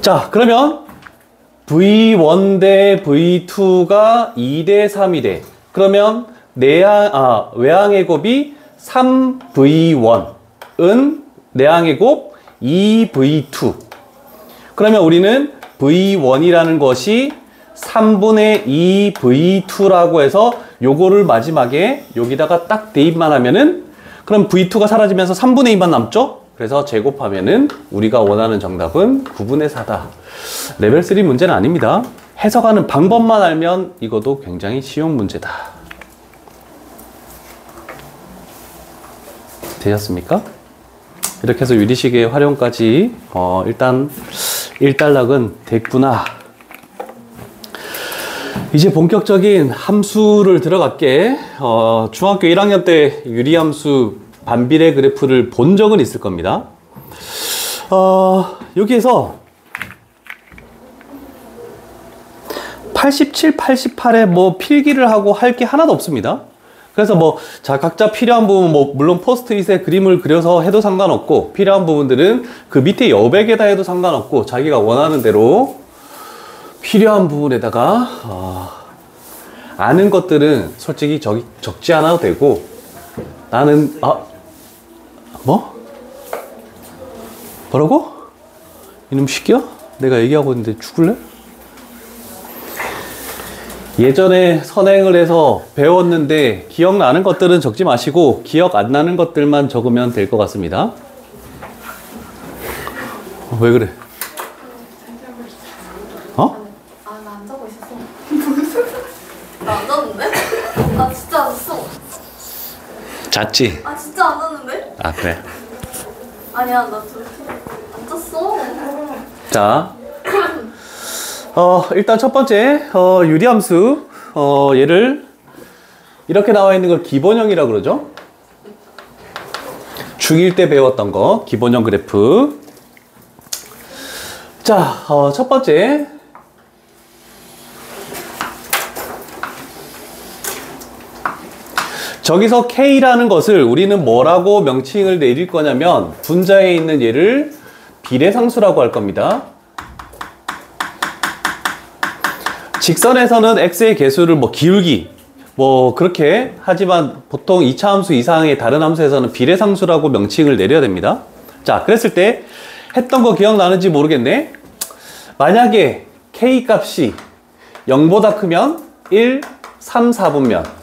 자, 그러면 V1 대 V2가 2 대 3이 돼. 그러면 외항의 곱이 3V1은 내항의 곱 2V2. 그러면 우리는 V1이라는 것이 3분의 2V2라고 해서 요거를 마지막에 여기다가 딱 대입만 하면은 그럼 V2가 사라지면서 3분의 2만 남죠? 그래서 제곱하면은 우리가 원하는 정답은 9분의 4다. 레벨 3 문제는 아닙니다. 해석하는 방법만 알면 이것도 굉장히 쉬운 문제다. 되셨습니까? 이렇게 해서 유리식의 활용까지 일단 1단락은 됐구나. 이제 본격적인 함수를 들어갈게. 중학교 1학년 때 유리함수 반비례 그래프를 본 적은 있을 겁니다. 여기에서 87, 88에 뭐 필기를 하고 할 게 하나도 없습니다. 그래서 뭐, 자, 각자 필요한 부분, 뭐, 물론 포스트잇에 그림을 그려서 해도 상관없고, 필요한 부분들은 그 밑에 여백에다 해도 상관없고, 자기가 원하는 대로 필요한 부분에다가, 아는 것들은 솔직히 적지 않아도 되고, 나는, 뭐? 뭐라고? 이놈 시끼야? 내가 얘기하고 있는데 죽을래? 예전에 선행을 해서 배웠는데 기억나는 것들은 적지 마시고 기억 안 나는 것들만 적으면 될 것 같습니다. 왜 그래? 나 안 적고 있었어. 나 안 잤는데? 나 진짜 안 잤어. 잤지? 진짜 안 잤는데. 아, 그래. 아니야, 나 저렇게 앉았어. 자, 일단 첫 번째, 유리함수, 얘를 이렇게 나와 있는 걸 기본형이라고 그러죠. 중1 때 배웠던 거, 기본형 그래프. 자, 첫 번째. 저기서 K라는 것을 우리는 뭐라고 명칭을 내릴 거냐면 분자에 있는 얘를 비례상수라고 할 겁니다. 직선에서는 x의 개수를 뭐 기울기 뭐 그렇게 하지만 보통 2차 함수 이상의 다른 함수에서는 비례상수라고 명칭을 내려야 됩니다. 자, 그랬을 때 했던 거 기억나는지 모르겠네. 만약에 K 값이 0보다 크면 1, 3, 4분면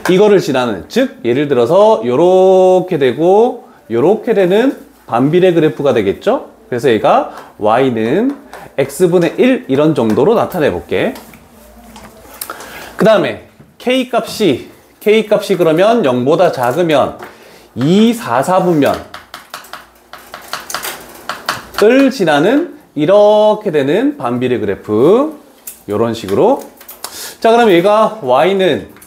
이거를 지나는, 즉 예를 들어서 요렇게 되고 요렇게 되는 반비례 그래프가 되겠죠. 그래서 얘가 y는 x분의 1 이런 정도로 나타내 볼게. 그 다음에 K값이 그러면 0보다 작으면 2, 4, 4분면을 지나는 이렇게 되는 반비례 그래프. 요런 식으로. 자, 그럼 얘가 y는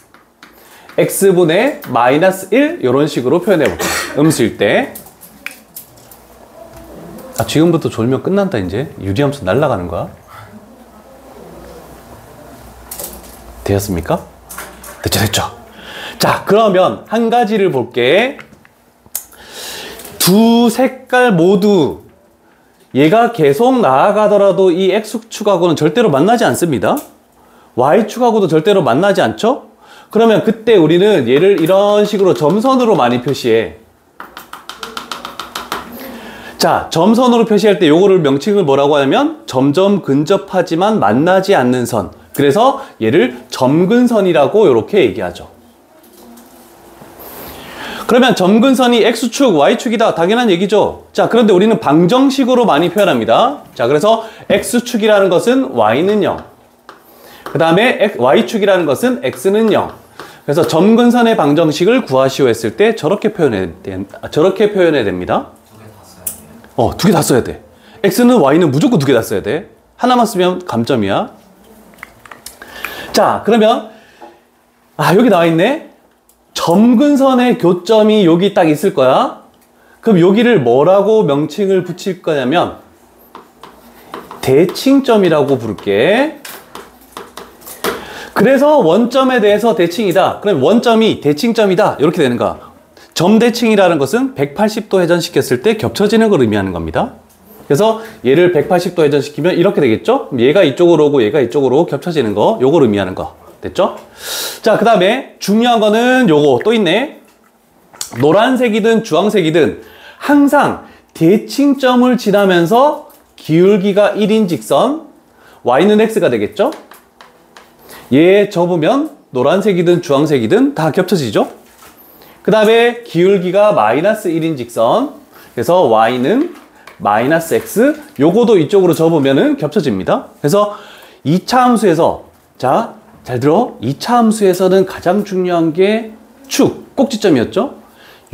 x분의 마이너스 1 이런 식으로 표현해 볼게요. 음수일 때. 아, 지금부터 졸면 끝난다. 이제 유리함수 날아가는 거야. 되었습니까? 됐죠. 자, 그러면 한 가지를 볼게. 두 색깔 모두 얘가 계속 나아가더라도 이 x축하고는 절대로 만나지 않습니다. y축하고도 절대로 만나지 않죠? 그러면 그때 우리는 얘를 이런 식으로 점선으로 많이 표시해. 자, 점선으로 표시할 때 요거를 명칭을 뭐라고 하냐면 점점 근접하지만 만나지 않는 선. 그래서 얘를 점근선이라고 이렇게 얘기하죠. 그러면 점근선이 x축, y축이다. 당연한 얘기죠. 자, 그런데 우리는 방정식으로 많이 표현합니다. 자, 그래서 x축이라는 것은 y는 0. 그 다음에 y축이라는 것은 x는 0. 그래서 점근선의 방정식을 구하시오 했을 때 저렇게 표현해야 됩니다. 두 개 다 써야 돼요. 두 개 다 써야 돼. x는 y는 무조건 두 개 다 써야 돼. 하나만 쓰면 감점이야. 자, 그러면 여기 나와 있네. 점근선의 교점이 여기 딱 있을 거야. 그럼 여기를 뭐라고 명칭을 붙일 거냐면 대칭점이라고 부를게. 그래서 원점에 대해서 대칭이다. 그럼 원점이 대칭점이다. 이렇게 되는 거야. 점대칭이라는 것은 180도 회전시켰을 때 겹쳐지는 걸 의미하는 겁니다. 그래서 얘를 180도 회전시키면 이렇게 되겠죠? 얘가 이쪽으로 오고 얘가 이쪽으로 오고 겹쳐지는 거, 요걸 의미하는 거. 됐죠? 자, 그 다음에 중요한 거는 요거 또 있네. 노란색이든 주황색이든 항상 대칭점을 지나면서 기울기가 1인 직선 y는 x가 되겠죠? 얘 접으면 노란색이든 주황색이든 다 겹쳐지죠? 그 다음에 기울기가 마이너스 1인 직선. 그래서 y는 마이너스 x. 요거도 이쪽으로 접으면은 겹쳐집니다. 그래서 2차 함수에서, 자, 잘 들어. 2차 함수에서는 가장 중요한 게 축, 꼭지점이었죠?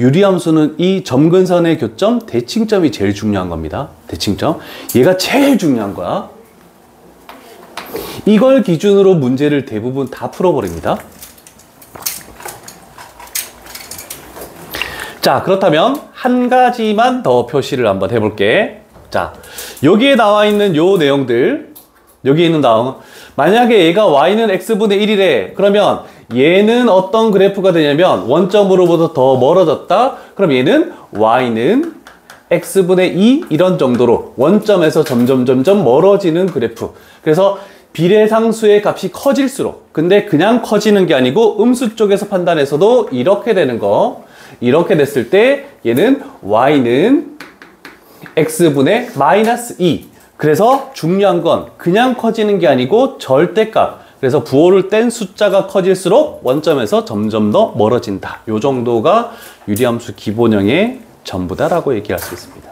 유리함수는 이 점근선의 교점, 대칭점이 제일 중요한 겁니다. 대칭점. 얘가 제일 중요한 거야. 이걸 기준으로 문제를 대부분 다 풀어버립니다. 자, 그렇다면 한 가지만 더 표시를 한번 해볼게. 자, 여기에 나와 있는 요 내용들, 여기 있는 다음, 만약에 얘가 y는 x분의 1이래. 그러면 얘는 어떤 그래프가 되냐면 원점으로부터 더 멀어졌다. 그럼 얘는 y는 x분의 2 이런 정도로 원점에서 점점 멀어지는 그래프. 그래서 비례상수의 값이 커질수록, 근데 그냥 커지는 게 아니고 음수 쪽에서 판단해서도 이렇게 되는 거. 이렇게 됐을 때 얘는 y는 x분의 마이너스 2. 그래서 중요한 건 그냥 커지는 게 아니고 절대값. 그래서 부호를 뗀 숫자가 커질수록 원점에서 점점 더 멀어진다. 요 정도가 유리함수 기본형의 전부다라고 얘기할 수 있습니다.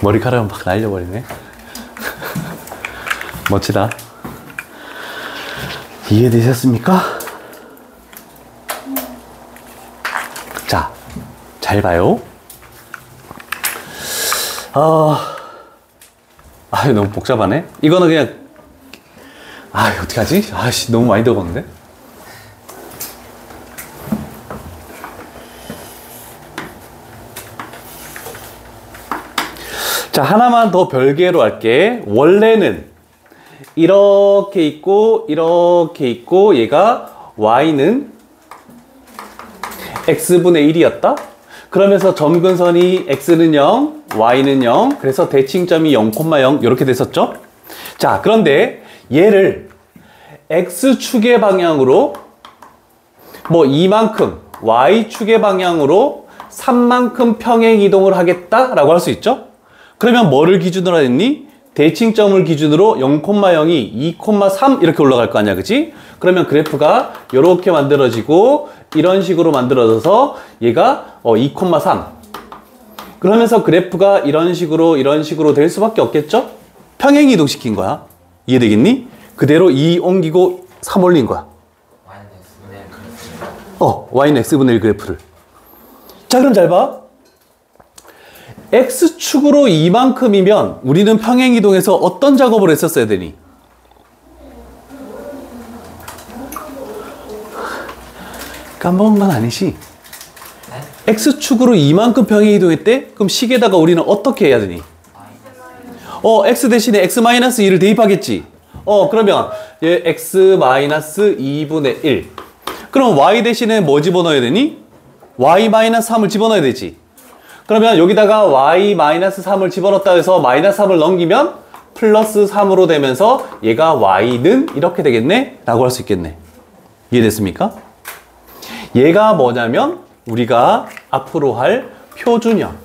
머리카락은 막 날려버리네. 멋지다. 이해되셨습니까? 자, 잘 봐요. 너무 복잡하네. 이거는 그냥, 어떡하지? 너무 많이 들어갔는데? 자, 하나만 더 별개로 할게. 원래는 이렇게 있고, 얘가 y는 x분의 1이었다? 그러면서 점근선이 x는 0, y는 0, 그래서 대칭점이 0,0 이렇게 됐었죠? 자, 그런데 얘를 x축의 방향으로 이만큼, y축의 방향으로 3만큼 평행 이동을 하겠다라고 할 수 있죠? 그러면 뭐를 기준으로 했니? 대칭점을 기준으로 0,02, 2,3 이렇게 올라갈 거 아니야, 그치? 그러면 그래프가 이렇게 만들어지고 이런 식으로 만들어져서 얘가 2,3 그러면서 그래프가 이런 식으로 될 수밖에 없겠죠? 평행 이동시킨 거야. 이해되겠니? 그대로 2 옮기고 3 올린 거야. y는 x분의 1 그래프를. 자, 그럼 잘 봐. x축으로 이만큼이면 우리는 평행 이동해서 어떤 작업을 했었어야 되니? 까먹은 건 아니지? x축으로 이만큼 평행 이동했대? 그럼 식에다가 우리는 어떻게 해야 되니? x 대신에 x-2를 대입하겠지? 그러면 얘 x-2분의 1 그럼 y 대신에 뭐 집어넣어야 되니? y-3을 집어넣어야 되지. 그러면 여기다가 y-3을 집어넣었다 해서 -3을 넘기면 플러스 3으로 되면서 얘가 y는 이렇게 되겠네? 라고 할 수 있겠네. 이해됐습니까? 얘가 뭐냐면 우리가 앞으로 할 표준형.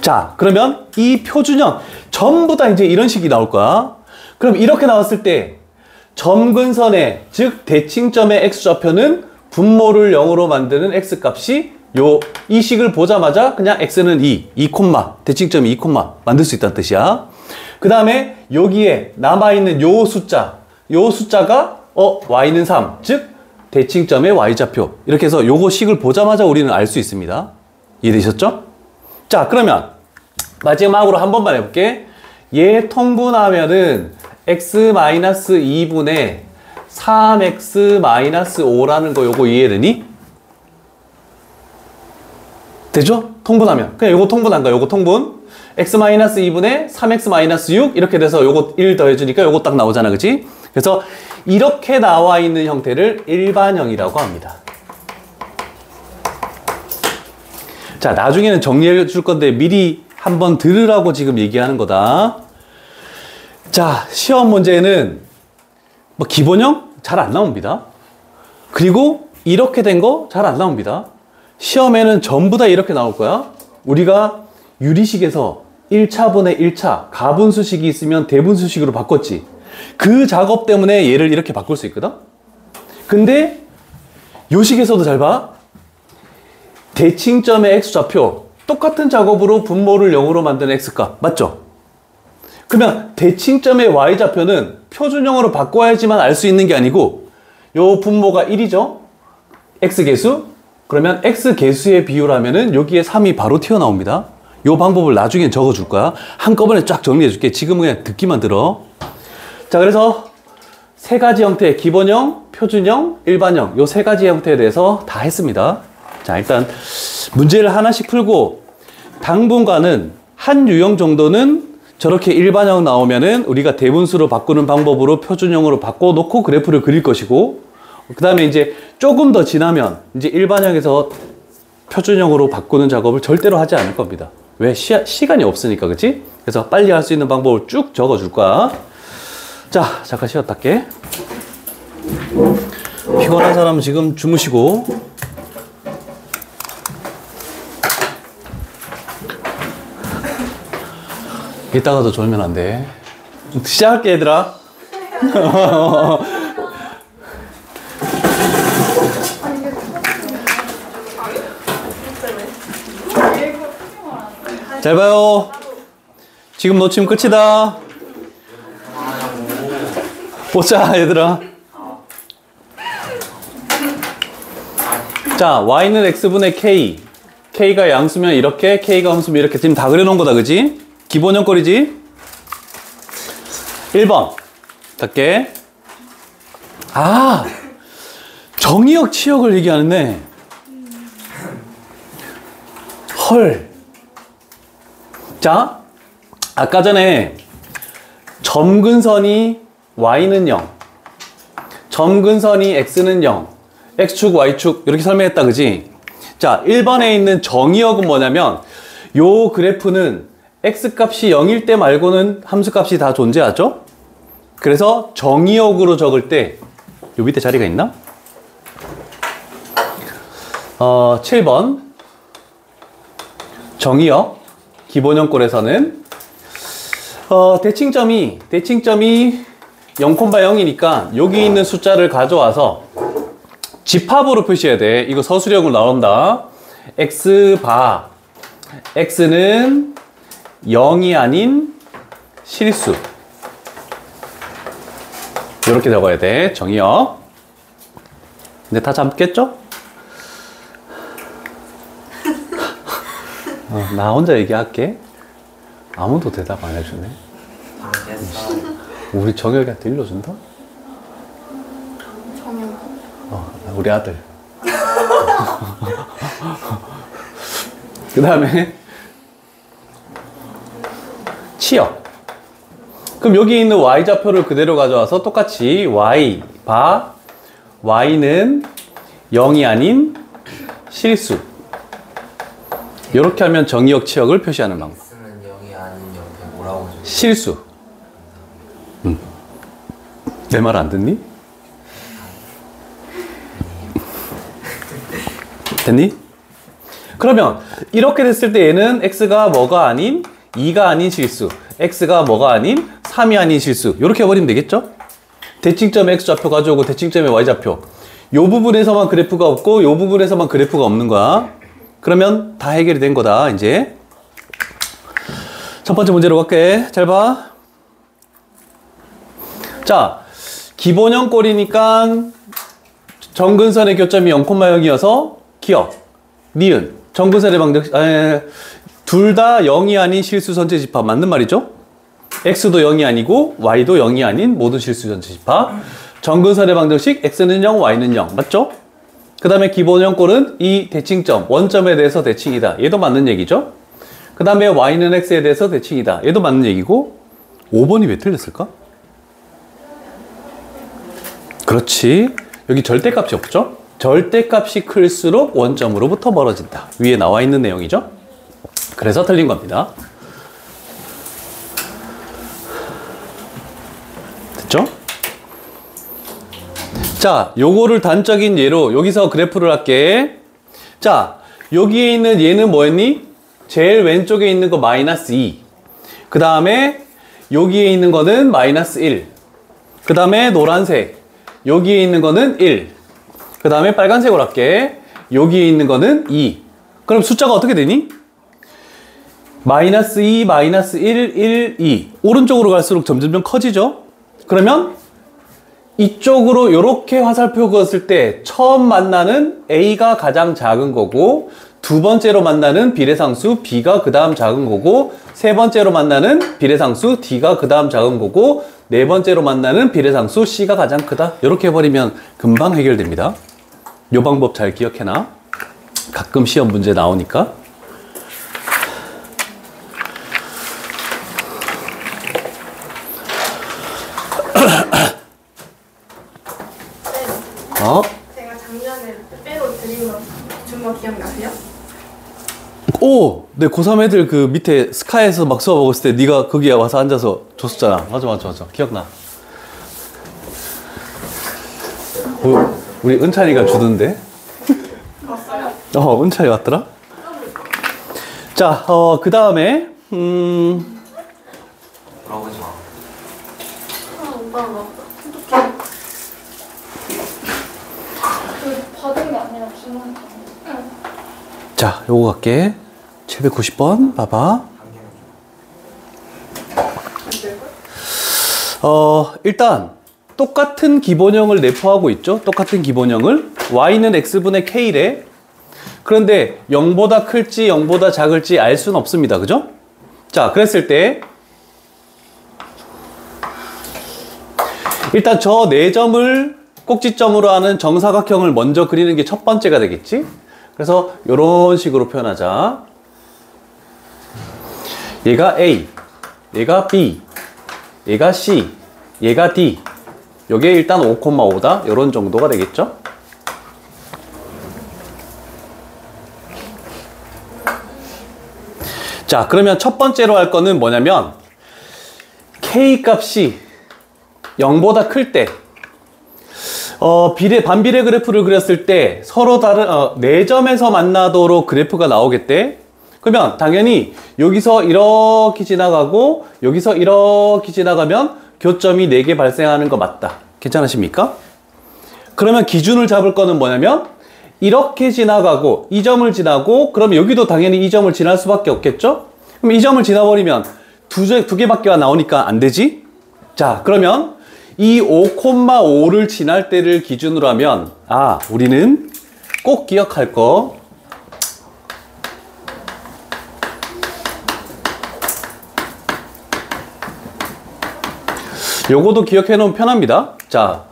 자, 그러면 이 표준형 전부 다 이제 이런 식이 나올 거야. 그럼 이렇게 나왔을 때 점근선의, 즉 대칭점의 x좌표는 분모를 0으로 만드는 x값이 이 식을 보자마자 그냥 x는 2, 대칭점이 2, 만들 수 있다는 뜻이야. 그 다음에 여기에 남아있는 요 숫자가 y는 3, 즉 대칭점의 y좌표. 이렇게 해서 요거 식을 보자마자 우리는 알 수 있습니다. 이해되셨죠? 자, 그러면 마지막으로 한 번만 해볼게. 얘 통분하면은 x-2분의 3x-5라는 거 요거 이해되니? 되죠? 통분하면. 그냥 요거 통분한 거야. 요거 통분. x-2분의 3x-6 이렇게 돼서 요거 1 더해주니까 요거 딱 나오잖아. 그치? 그래서 이렇게 나와 있는 형태를 일반형이라고 합니다. 자, 나중에는 정리해 줄 건데 미리 한번 들으라고 지금 얘기하는 거다. 자, 시험 문제는 기본형 잘 안 나옵니다. 그리고 이렇게 된 거 잘 안 나옵니다. 시험에는 전부 다 이렇게 나올 거야. 우리가 유리식에서 1차분의 1차 가분수식이 있으면 대분수식으로 바꿨지. 그 작업 때문에 얘를 이렇게 바꿀 수 있거든. 근데 요식에서도 잘 봐. 대칭점의 x좌표 똑같은 작업으로 분모를 0으로 만드는 x값 맞죠? 그러면 대칭점의 y좌표는 표준형으로 바꿔야지만 알 수 있는 게 아니고 요 분모가 1이죠? x개수? 그러면 x개수의 비율하면은 여기에 3이 바로 튀어나옵니다. 요 방법을 나중에 적어줄 거야. 한꺼번에 쫙 정리해 줄게. 지금은 그냥 듣기만 들어. 자, 그래서 세 가지 형태, 기본형, 표준형, 일반형 요 세 가지 형태에 대해서 다 했습니다. 자, 일단 문제를 하나씩 풀고 당분간은 한 유형 정도는 저렇게 일반형 나오면은 우리가 대분수로 바꾸는 방법으로 표준형으로 바꿔놓고 그래프를 그릴 것이고, 그 다음에 이제 조금 더 지나면 이제 일반형에서 표준형으로 바꾸는 작업을 절대로 하지 않을 겁니다. 왜? 시간이 없으니까, 그치? 그래서 빨리 할 수 있는 방법을 쭉 적어줄 거야. 자, 잠깐 쉬었다 할게. 피곤한 사람은 지금 주무시고, 이따가도 졸면 안 돼. 시작할게, 얘들아. 잘 봐요. 지금 놓치면 끝이다. 보자, 얘들아. 자, y는 x분의 k. k가 양수면 이렇게, k가 함수면 이렇게. 지금 다 그려놓은 거다, 그지? 기본 형꼴이지? 1번. 갈게. 아! 정의역, 치역을 얘기하는데. 헐. 자, 아까 전에 점근선이 y는 0, 점근선이 x는 0, x축, y축 이렇게 설명했다, 그지? 자, 1번에 있는 정의역은 뭐냐면 요 그래프는 x값이 0일 때 말고는 함수값이 다 존재하죠? 그래서 정의역으로 적을 때 요 밑에 자리가 있나? 7번 정의역 기본형꼴에서는 대칭점이 0,0이니까 여기 있는 숫자를 가져와서 집합으로 표시해야 돼. 이거 서술형으로 나온다. x바 x는 0이 아닌 실수. 이렇게 적어야 돼. 정의역. 근데 다 잡겠죠? 나 혼자 얘기할게. 아무도 대답 안 해주네. 모르겠어. 우리 정혁이한테 일러준다? 정영. 우리 아들. 그 다음에 치역. 그럼 여기 있는 y좌표를 그대로 가져와서 똑같이 y바 y는 0이 아닌 실수. 이렇게 하면 정의역 치역을 표시하는 방법. X는 0이 아닌 옆에 뭐라고 좀 실수. 내 말 안 듣니? 됐니? 그러면 이렇게 됐을 때 얘는 x가 뭐가 아닌 2가 아닌 실수, x가 뭐가 아닌 3이 아닌 실수. 이렇게 해버리면 되겠죠? 대칭점 x좌표 가져오고 대칭점의 y좌표. 요 부분에서만 그래프가 없고 요 부분에서만 그래프가 없는 거야. 그러면 다 해결이 된 거다. 이제 첫 번째 문제로 갈게. 잘 봐. 자, 기본형 꼴이니까 정근선의 교점이 0,0이어서 기억, 니은, 정근선의 방정식, 둘 다 0이 아닌 실수 전체 집합 맞는 말이죠? x도 0이 아니고 y도 0이 아닌 모든 실수 전체 집합. 정근선의 방정식 x는 0, y는 0 맞죠? 그 다음에 기본형 꼴은 이 대칭점, 원점에 대해서 대칭이다. 얘도 맞는 얘기죠? 그 다음에 y는 x에 대해서 대칭이다. 얘도 맞는 얘기고 5번이 왜 틀렸을까? 그렇지. 여기 절대값이 없죠? 절대값이 클수록 원점으로부터 멀어진다. 위에 나와 있는 내용이죠? 그래서 틀린 겁니다. 됐죠? 자, 요거를 단적인 예로 여기서 그래프를 할게. 자, 여기에 있는 얘는 뭐였니? 제일 왼쪽에 있는 거 마이너스 2. 그 다음에 여기에 있는 거는 마이너스 1. 그 다음에 노란색. 여기에 있는 거는 1. 그 다음에 빨간색으로 할게. 여기에 있는 거는 2. 그럼 숫자가 어떻게 되니? 마이너스 2, 마이너스 1, 1, 2. 오른쪽으로 갈수록 점점 커지죠? 그러면 이쪽으로 이렇게 화살표 그었을 때 처음 만나는 A가 가장 작은 거고 두 번째로 만나는 비례상수 B가 그 다음 작은 거고 세 번째로 만나는 비례상수 D가 그 다음 작은 거고 네 번째로 만나는 비례상수 C가 가장 크다. 이렇게 해버리면 금방 해결됩니다. 이 방법 잘 기억해놔. 가끔 시험 문제 나오니까. 제가 작년에 빼로 드린 거 준 거 기억나세요? 오! 내 고3 애들 그 밑에 스카이에서 막 수업 먹었을 때 네가 거기에 와서 앉아서 줬었잖아. 맞아. 기억나. 우리 은찬이가 주던데? 왔어요? 은찬이 왔더라? 자, 그 다음에, 물어보지 마. 오빠 나 어떡해. 그 받은 게 아니라 주는 거. 자, 요거 갈게. 790번, 봐봐. 일단 똑같은 기본형을 내포하고 있죠. 똑같은 기본형을. y는 x분의 k래. 그런데 0보다 클지 0보다 작을지 알 수는 없습니다. 그죠? 자, 그랬을 때 일단 저 4점을 꼭지점으로 하는 정사각형을 먼저 그리는 게 첫 번째가 되겠지? 그래서 이런 식으로 표현하자. 얘가 A, 얘가 B, 얘가 C, 얘가 D. 요게 일단 5,5다. 이런 정도가 되겠죠? 자, 그러면 첫 번째로 할 거는 뭐냐면 K 값이 0보다 클 때 반비례 그래프를 그렸을 때 서로 다른 4점에서 만나도록 그래프가 나오겠대. 그러면 당연히 여기서 이렇게 지나가고 여기서 이렇게 지나가면 교점이 4개 발생하는 거 맞다. 괜찮으십니까? 그러면 기준을 잡을 거는 뭐냐면 이렇게 지나가고 이 점을 지나고 그럼 여기도 당연히 이 점을 지날 수밖에 없겠죠? 그럼 이 점을 지나버리면 두 개밖에 나오니까 안 되지? 자, 그러면 이 5,5를 지날 때를 기준으로 하면 우리는 꼭 기억할 거 요거도 기억해 놓으면 편합니다. 자,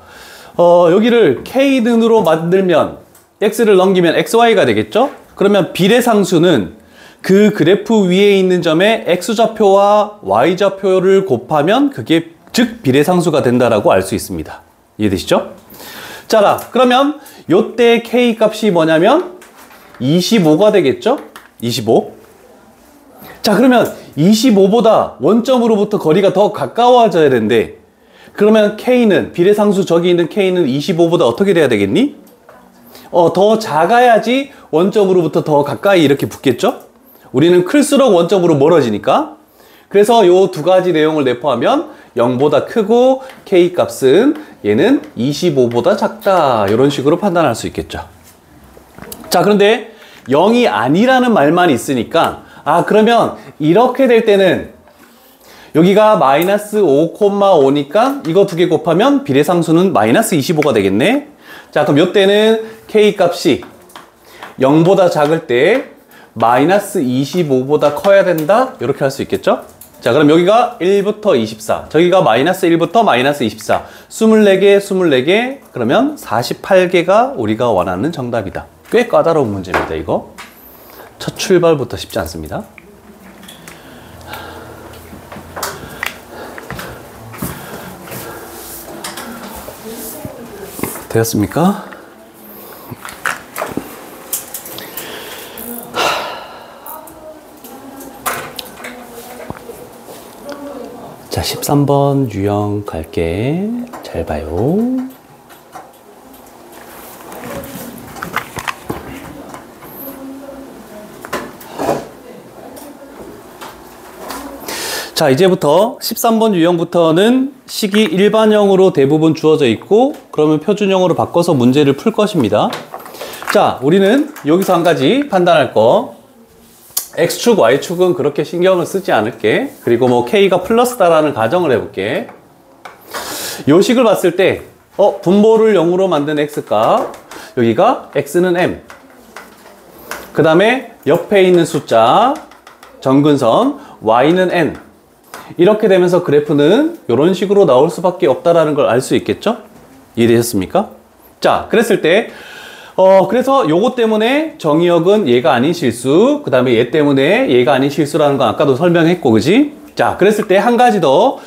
여기를 K등으로 만들면 X를 넘기면 XY가 되겠죠? 그러면 비례상수는 그 그래프 위에 있는 점의 X좌표와 Y좌표를 곱하면 그게 즉 비례상수가 된다라고 알 수 있습니다. 이해되시죠? 자, 그러면 요때 K 값이 뭐냐면 25가 되겠죠? 25. 자, 그러면 25보다 원점으로부터 거리가 더 가까워져야 되는데 그러면 K는 비례상수 저기 있는 K는 25보다 어떻게 돼야 되겠니? 더 작아야지 원점으로부터 더 가까이 이렇게 붙겠죠? 우리는 클수록 원점으로 멀어지니까. 그래서 요 두 가지 내용을 내포하면 0보다 크고 K 값은 얘는 25보다 작다. 이런 식으로 판단할 수 있겠죠. 자, 그런데 0이 아니라는 말만 있으니까 그러면 이렇게 될 때는 여기가 마이너스 5,5니까 이거 두 개 곱하면 비례상수는 마이너스 25가 되겠네. 자, 그럼 이때는 K 값이 0보다 작을 때 마이너스 25보다 커야 된다. 이렇게 할 수 있겠죠? 자, 그럼 여기가 1부터 24. 저기가 마이너스 1부터 마이너스 24. 24개, 24개. 그러면 48개가 우리가 원하는 정답이다. 꽤 까다로운 문제입니다, 이거. 첫 출발부터 쉽지 않습니다. 되었습니까? 자, 13번 유형 갈게. 잘 봐요. 자, 이제부터 13번 유형부터는 식이 일반형으로 대부분 주어져 있고 그러면 표준형으로 바꿔서 문제를 풀 것입니다. 자, 우리는 여기서 한 가지 판단할 거. X축, Y축은 그렇게 신경을 쓰지 않을게. 그리고 뭐 K가 플러스다라는 가정을 해볼게. 요 식을 봤을 때 분모를 0으로 만든 X값, 여기가 X는 M, 그 다음에 옆에 있는 숫자 정근선 Y는 N. 이렇게 되면서 그래프는 이런 식으로 나올 수밖에 없다라는 걸 알 수 있겠죠? 이해되셨습니까? 자, 그랬을 때 그래서 요거 때문에 정의역은 얘가 아닌 실수, 그 다음에 얘 때문에 얘가 아닌 실수라는 건 아까도 설명했고, 그지? 자, 그랬을 때 한 가지 더.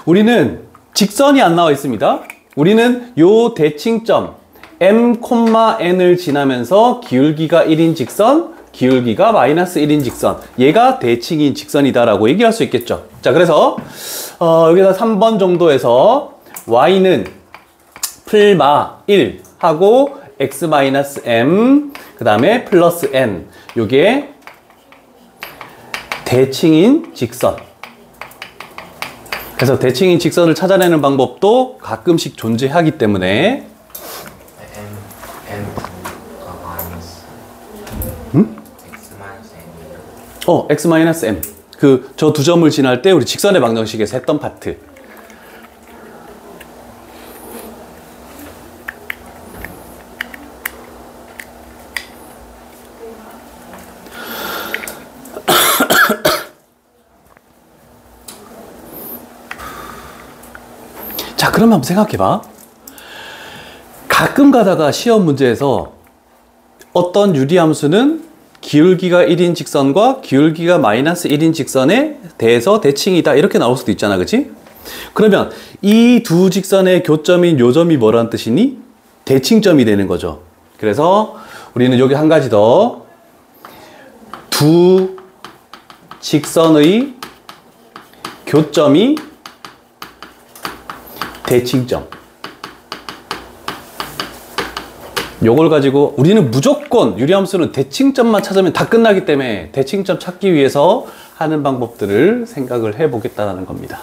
우리는 직선이 안 나와 있습니다. 우리는 요 대칭점 M,N을 지나면서 기울기가 1인 직선, 기울기가 마이너스 1인 직선, 얘가 대칭인 직선이다라고 얘기할 수 있겠죠. 자, 그래서 여기서 3번 정도에서 Y는 풀마 1 하고 X-M 그 다음에 플러스 N, 요게 대칭인 직선. 그래서 대칭인 직선을 찾아내는 방법도 가끔씩 존재하기 때문에 X-M. 저 두 점을 지날 때 우리 직선의 방정식에서 했던 파트. 자, 그러면 한번 생각해봐. 가끔 가다가 시험 문제에서 어떤 유리함수는 기울기가 1인 직선과 기울기가 마이너스 1인 직선에 대해서 대칭이다 이렇게 나올 수도 있잖아, 그치? 그러면 이 두 직선의 교점인 요점이 뭐라는 뜻이니? 대칭점이 되는 거죠. 그래서 우리는 여기 한 가지 더, 두 직선의 교점이 대칭점. 요걸 가지고 우리는 무조건 유리함수는 대칭점만 찾으면 다 끝나기 때문에 대칭점 찾기 위해서 하는 방법들을 생각을 해 보겠다는 겁니다.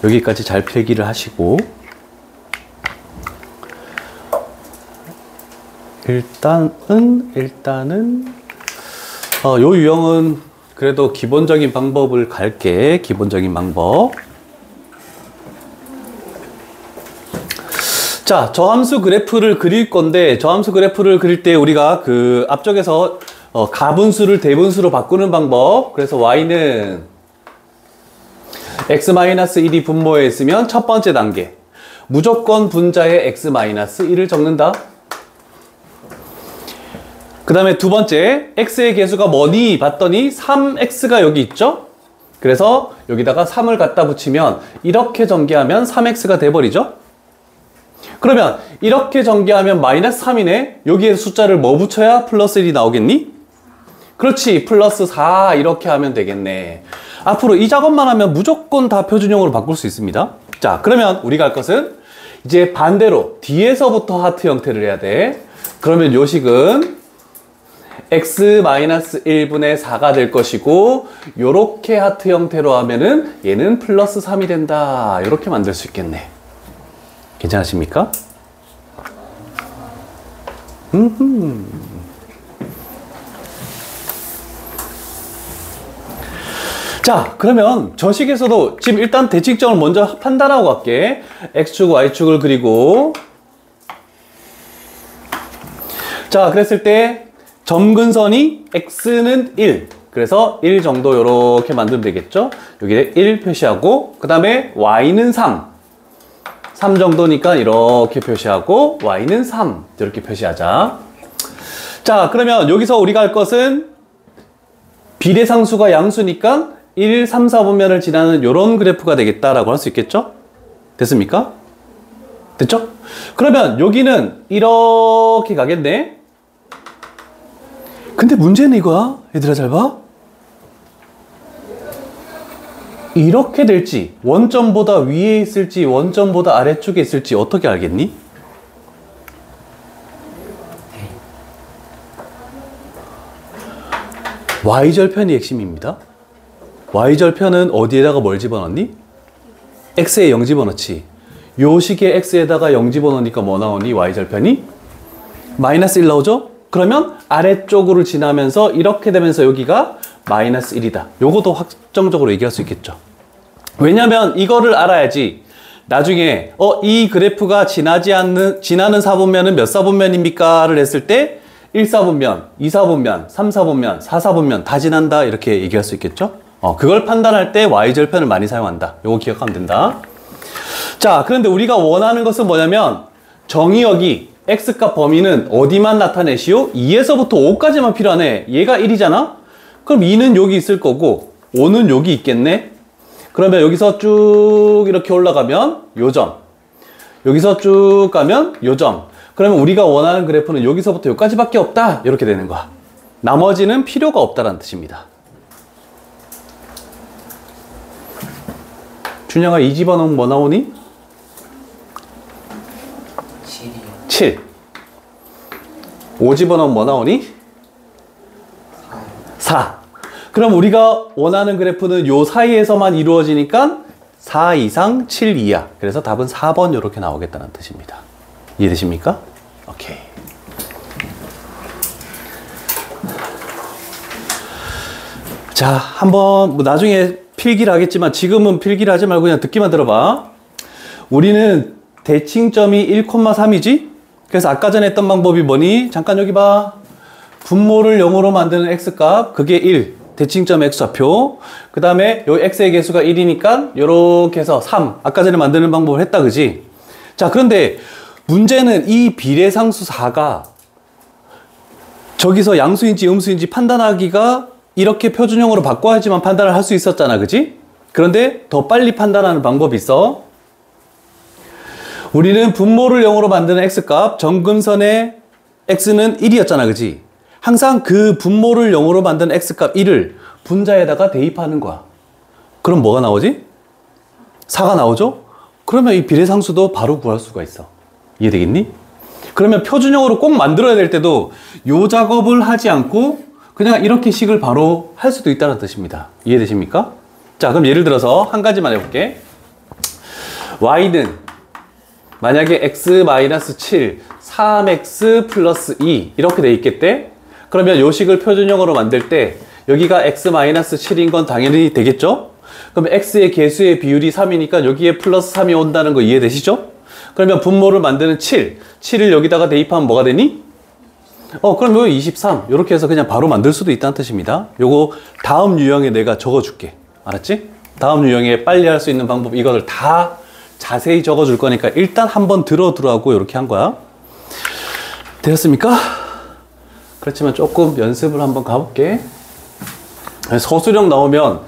여기까지 잘 필기를 하시고, 일단은 요 유형은 그래도 기본적인 방법을 갈게. 기본적인 방법. 자, 저함수 그래프를 그릴 건데, 저함수 그래프를 그릴 때 우리가 그 앞쪽에서 가분수를 대분수로 바꾸는 방법. 그래서 y는 x-1이 분모에 있으면 첫 번째 단계, 무조건 분자에 x-1을 적는다. 그 다음에 두 번째, x의 개수가 뭐니? 봤더니 3x가 여기 있죠? 그래서 여기다가 3을 갖다 붙이면 이렇게 전개하면 3x가 돼버리죠? 그러면 이렇게 전개하면 마이너스 3이네? 여기에 숫자를 뭐 붙여야 플러스 1이 나오겠니? 그렇지, 플러스 4 이렇게 하면 되겠네. 앞으로 이 작업만 하면 무조건 다 표준형으로 바꿀 수 있습니다. 자, 그러면 우리가 할 것은 이제 반대로 뒤에서부터 하트 형태를 해야 돼. 그러면 요 식은 x-1분의 4가 될 것이고, 요렇게 하트 형태로 하면은 얘는 플러스 3이 된다. 요렇게 만들 수 있겠네. 괜찮으십니까? 자, 그러면 저 식에서도 지금 일단 대칭점을 먼저 판단하고 갈게. x축, y축을 그리고, 자, 그랬을 때 점근선이 x는 1, 그래서 1 정도 이렇게 만들면 되겠죠. 여기에 1 표시하고, 그 다음에 y는 3 정도니까 이렇게 표시하고, y는 3 이렇게 표시하자. 자, 그러면 여기서 우리가 할 것은 비례상수가 양수니까 1, 3, 4분면을 지나는 이런 그래프가 되겠다라고 할 수 있겠죠? 됐습니까? 됐죠? 그러면 여기는 이렇게 가겠네. 근데 문제는 이거야. 얘들아, 잘 봐. 이렇게 될지, 원점보다 위에 있을지 원점보다 아래쪽에 있을지 어떻게 알겠니? y절편이 핵심입니다. y절편은 어디에다가 뭘 집어넣니? x에 0 집어넣지. 요 식의 x에다가 0 집어넣으니까 뭐 나오니? y절편이? 마이너스 1 나오죠? 그러면 아래쪽으로 지나면서 이렇게 되면서 여기가 마이너스 1이다. 요것도 확정적으로 얘기할 수 있겠죠. 왜냐면 이거를 알아야지 나중에 이 그래프가 지나는 4분면은 몇 4분면입니까? 를 했을 때 1사분면, 2사분면, 3사분면, 4사분면 다 지난다 이렇게 얘기할 수 있겠죠. 그걸 판단할 때 y절편을 많이 사용한다. 요거 기억하면 된다. 자, 그런데 우리가 원하는 것은 뭐냐면 정의역이 x값 범위는 어디만 나타내시오? 2에서부터 5까지만 필요하네. 얘가 1이잖아? 그럼 2는 여기 있을 거고 5는 여기 있겠네. 그러면 여기서 쭉 이렇게 올라가면 요점, 여기서 쭉 가면 요점. 그러면 우리가 원하는 그래프는 여기서부터 여기까지밖에 없다. 이렇게 되는 거야. 나머지는 필요가 없다는 뜻입니다. 준영아, 이 집어넣으면 뭐 나오니? 7이요. 7. 5 집어넣으면 뭐 나오니? 4. 그럼 우리가 원하는 그래프는 요 사이에서만 이루어지니까 4 이상 7 이하. 그래서 답은 4번 이렇게 나오겠다는 뜻입니다. 이해되십니까? 오케이. 자, 한번 뭐 나중에 필기를 하겠지만 지금은 필기를 하지 말고 그냥 듣기만 들어봐. 우리는 대칭점이 1,3이지? 그래서 아까 전에 했던 방법이 뭐니? 잠깐 여기 봐. 분모를 0으로 만드는 x값, 그게 1. 대칭점 x좌표. 그 다음에 요 x의 개수가 1이니까 요렇게 해서 3. 아까 전에 만드는 방법을 했다, 그지? 자, 그런데 문제는 이 비례상수 4가 저기서 양수인지 음수인지 판단하기가 이렇게 표준형으로 바꿔야지만 판단을 할 수 있었잖아, 그지? 그런데 더 빨리 판단하는 방법이 있어. 우리는 분모를 0으로 만드는 x값, 정근선의 x는 1이었잖아, 그지? 항상 그 분모를 0으로 만든 x값 1을 분자에다가 대입하는 거야. 그럼 뭐가 나오지? 4가 나오죠? 그러면 이 비례상수도 바로 구할 수가 있어. 이해되겠니? 그러면 표준형으로 꼭 만들어야 될 때도 요 작업을 하지 않고 그냥 이렇게 식을 바로 할 수도 있다는 뜻입니다. 이해되십니까? 자, 그럼 예를 들어서 한 가지만 해볼게. y는 만약에 x-7, 3x 플러스 2 이렇게 돼 있겠대? 그러면 요 식을 표준형으로 만들 때 여기가 x-7인 건 당연히 되겠죠? 그럼 x의 개수의 비율이 3이니까 여기에 플러스 3이 온다는 거 이해되시죠? 그러면 분모를 만드는 7을 여기다가 대입하면 뭐가 되니? 그럼 23 이렇게 해서 그냥 바로 만들 수도 있다는 뜻입니다. 요거 다음 유형에 내가 적어줄게. 알았지? 다음 유형에 빨리 할 수 있는 방법 이거를 다 자세히 적어줄 거니까 일단 한번 들어두라고 이렇게 한 거야. 되었습니까? 그렇지만 조금 연습을 한번 가볼게. 서술형 나오면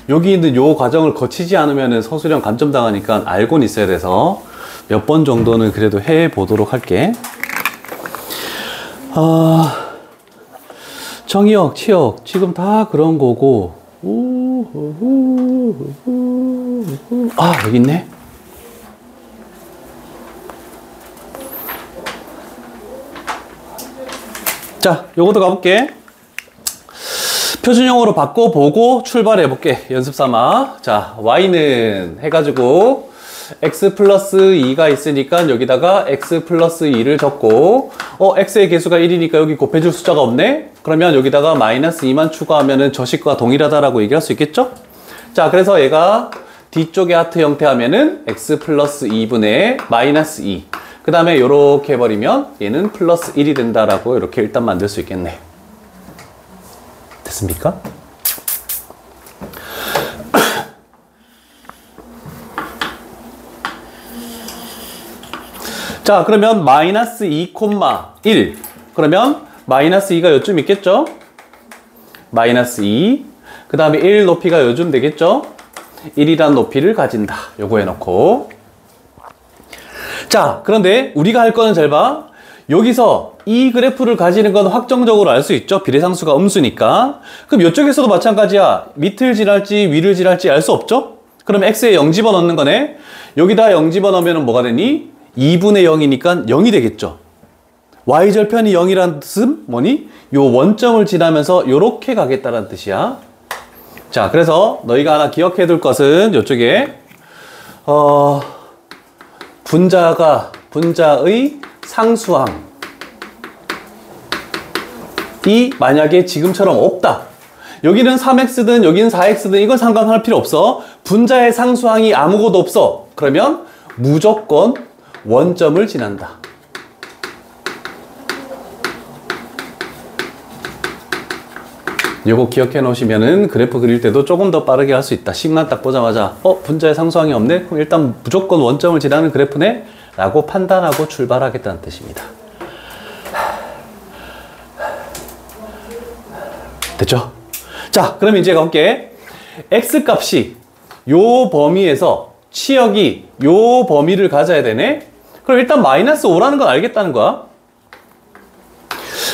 여기 있는 요 과정을 거치지 않으면 서술형 감점 당하니까 알고는 있어야 돼서 몇 번 정도는 그래도 해 보도록 할게. 정의역, 치역 지금 다 그런 거고. 여기 있네. 자, 요것도 가볼게. 표준형으로 바꿔보고 출발해 볼게. 연습 삼아. 자, y는 해가지고 x 플러스 2가 있으니까 여기다가 x 플러스 2를 적고 x의 개수가 1이니까 여기 곱해줄 숫자가 없네? 그러면 여기다가 마이너스 2만 추가하면은 저 식과 동일하다라고 얘기할 수 있겠죠? 자, 그래서 얘가 뒤쪽에 하트 형태 하면은 x 플러스 2분의 마이너스 2. 그 다음에 요렇게 해버리면 얘는 플러스 1이 된다라고 이렇게 일단 만들 수 있겠네. 됐습니까? 자, 그러면 마이너스 2,1 그러면 마이너스 2가 요쯤 있겠죠? 마이너스 2 그 다음에 1 높이가 요즘 되겠죠? 1이란 높이를 가진다. 요거 해놓고 자, 그런데 우리가 할 거는 잘 봐. 여기서 이 그래프를 가지는 건 확정적으로 알 수 있죠? 비례상수가 음수니까. 그럼 이쪽에서도 마찬가지야. 밑을 지날지 위를 지날지 알 수 없죠? 그럼 x에 0 집어넣는 거네. 여기다 0 집어넣으면 뭐가 되니? 2분의 0이니까 0이 되겠죠. y절편이 0이란 뜻은 뭐니? 요 원점을 지나면서 요렇게 가겠다는 뜻이야. 자, 그래서 너희가 하나 기억해 둘 것은 요쪽에 분자의 상수항이 만약에 지금처럼 없다. 여기는 3x든 여기는 4x든 이건 상관할 필요 없어. 분자의 상수항이 아무것도 없어. 그러면 무조건 원점을 지난다. 요거 기억해 놓으시면은 그래프 그릴 때도 조금 더 빠르게 할 수 있다. 식만 딱 보자마자 분자의 상수항이 없네? 그럼 일단 무조건 원점을 지나는 그래프네? 라고 판단하고 출발하겠다는 뜻입니다. 됐죠? 자, 그럼 이제 가볼게. x값이 요 범위에서 치역이 요 범위를 가져야 되네? 그럼 일단 마이너스 5라는 건 알겠다는 거야.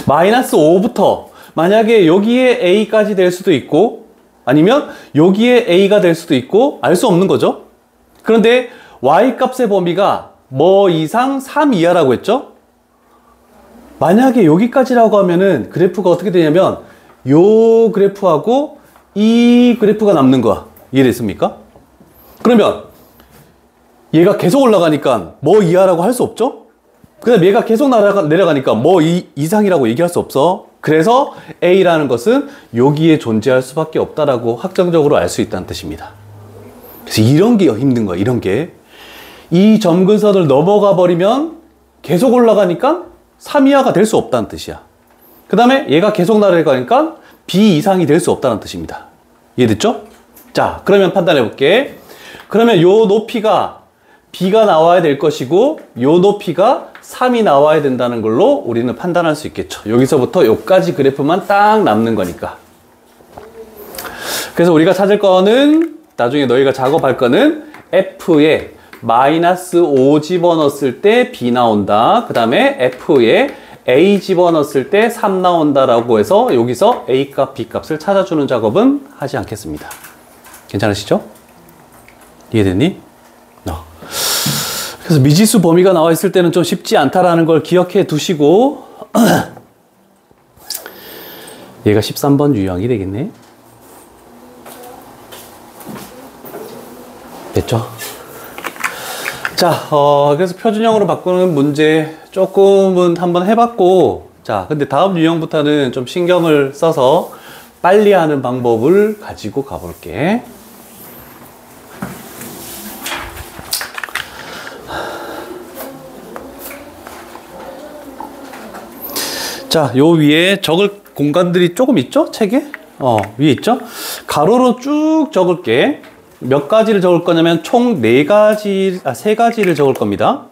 마이너스 5부터 만약에 여기에 a까지 될 수도 있고 아니면 여기에 a가 될 수도 있고 알 수 없는 거죠. 그런데 y값의 범위가 뭐 이상 3 이하라고 했죠. 만약에 여기까지라고 하면은 그래프가 어떻게 되냐면 요 그래프하고 이 그래프가 남는 거야. 이해됐습니까? 그러면 얘가 계속 올라가니까 뭐 이하라고 할 수 없죠? 그 다음 얘가 계속 내려가니까 뭐 이상이라고 얘기할 수 없어. 그래서 A라는 것은 여기에 존재할 수밖에 없다라고 확정적으로 알 수 있다는 뜻입니다. 그래서 이런 게 힘든 거야. 이런 게. 이 점근선을 넘어가 버리면 계속 올라가니까 3 이하가 될 수 없다는 뜻이야. 그 다음에 얘가 계속 내려가니까 B 이상이 될 수 없다는 뜻입니다. 이해됐죠? 자, 그러면 판단해 볼게. 그러면 요 높이가 B가 나와야 될 것이고 요 높이가 3이 나와야 된다는 걸로 우리는 판단할 수 있겠죠. 여기서부터 요까지 그래프만 딱 남는 거니까. 그래서 우리가 찾을 거는 나중에 너희가 작업할 거는 F에 마이너스 5 집어넣었을 때 B 나온다. 그 다음에 F에 A 집어넣었을 때 3 나온다라고 해서 여기서 A 값, B 값을 찾아주는 작업은 하지 않겠습니다. 괜찮으시죠? 이해됐니? 그래서 미지수 범위가 나와 있을 때는 좀 쉽지 않다라는 걸 기억해 두시고 얘가 13번 유형이 되겠네. 됐죠? 자, 그래서 표준형으로 바꾸는 문제 조금은 한번 해봤고, 자, 근데 다음 유형부터는 좀 신경을 써서 빨리 하는 방법을 가지고 가볼게. 자, 요 위에 적을 공간들이 조금 있죠? 책에? 위에 있죠? 가로로 쭉 적을게. 몇 가지를 적을 거냐면 총 3가지를 적을 겁니다.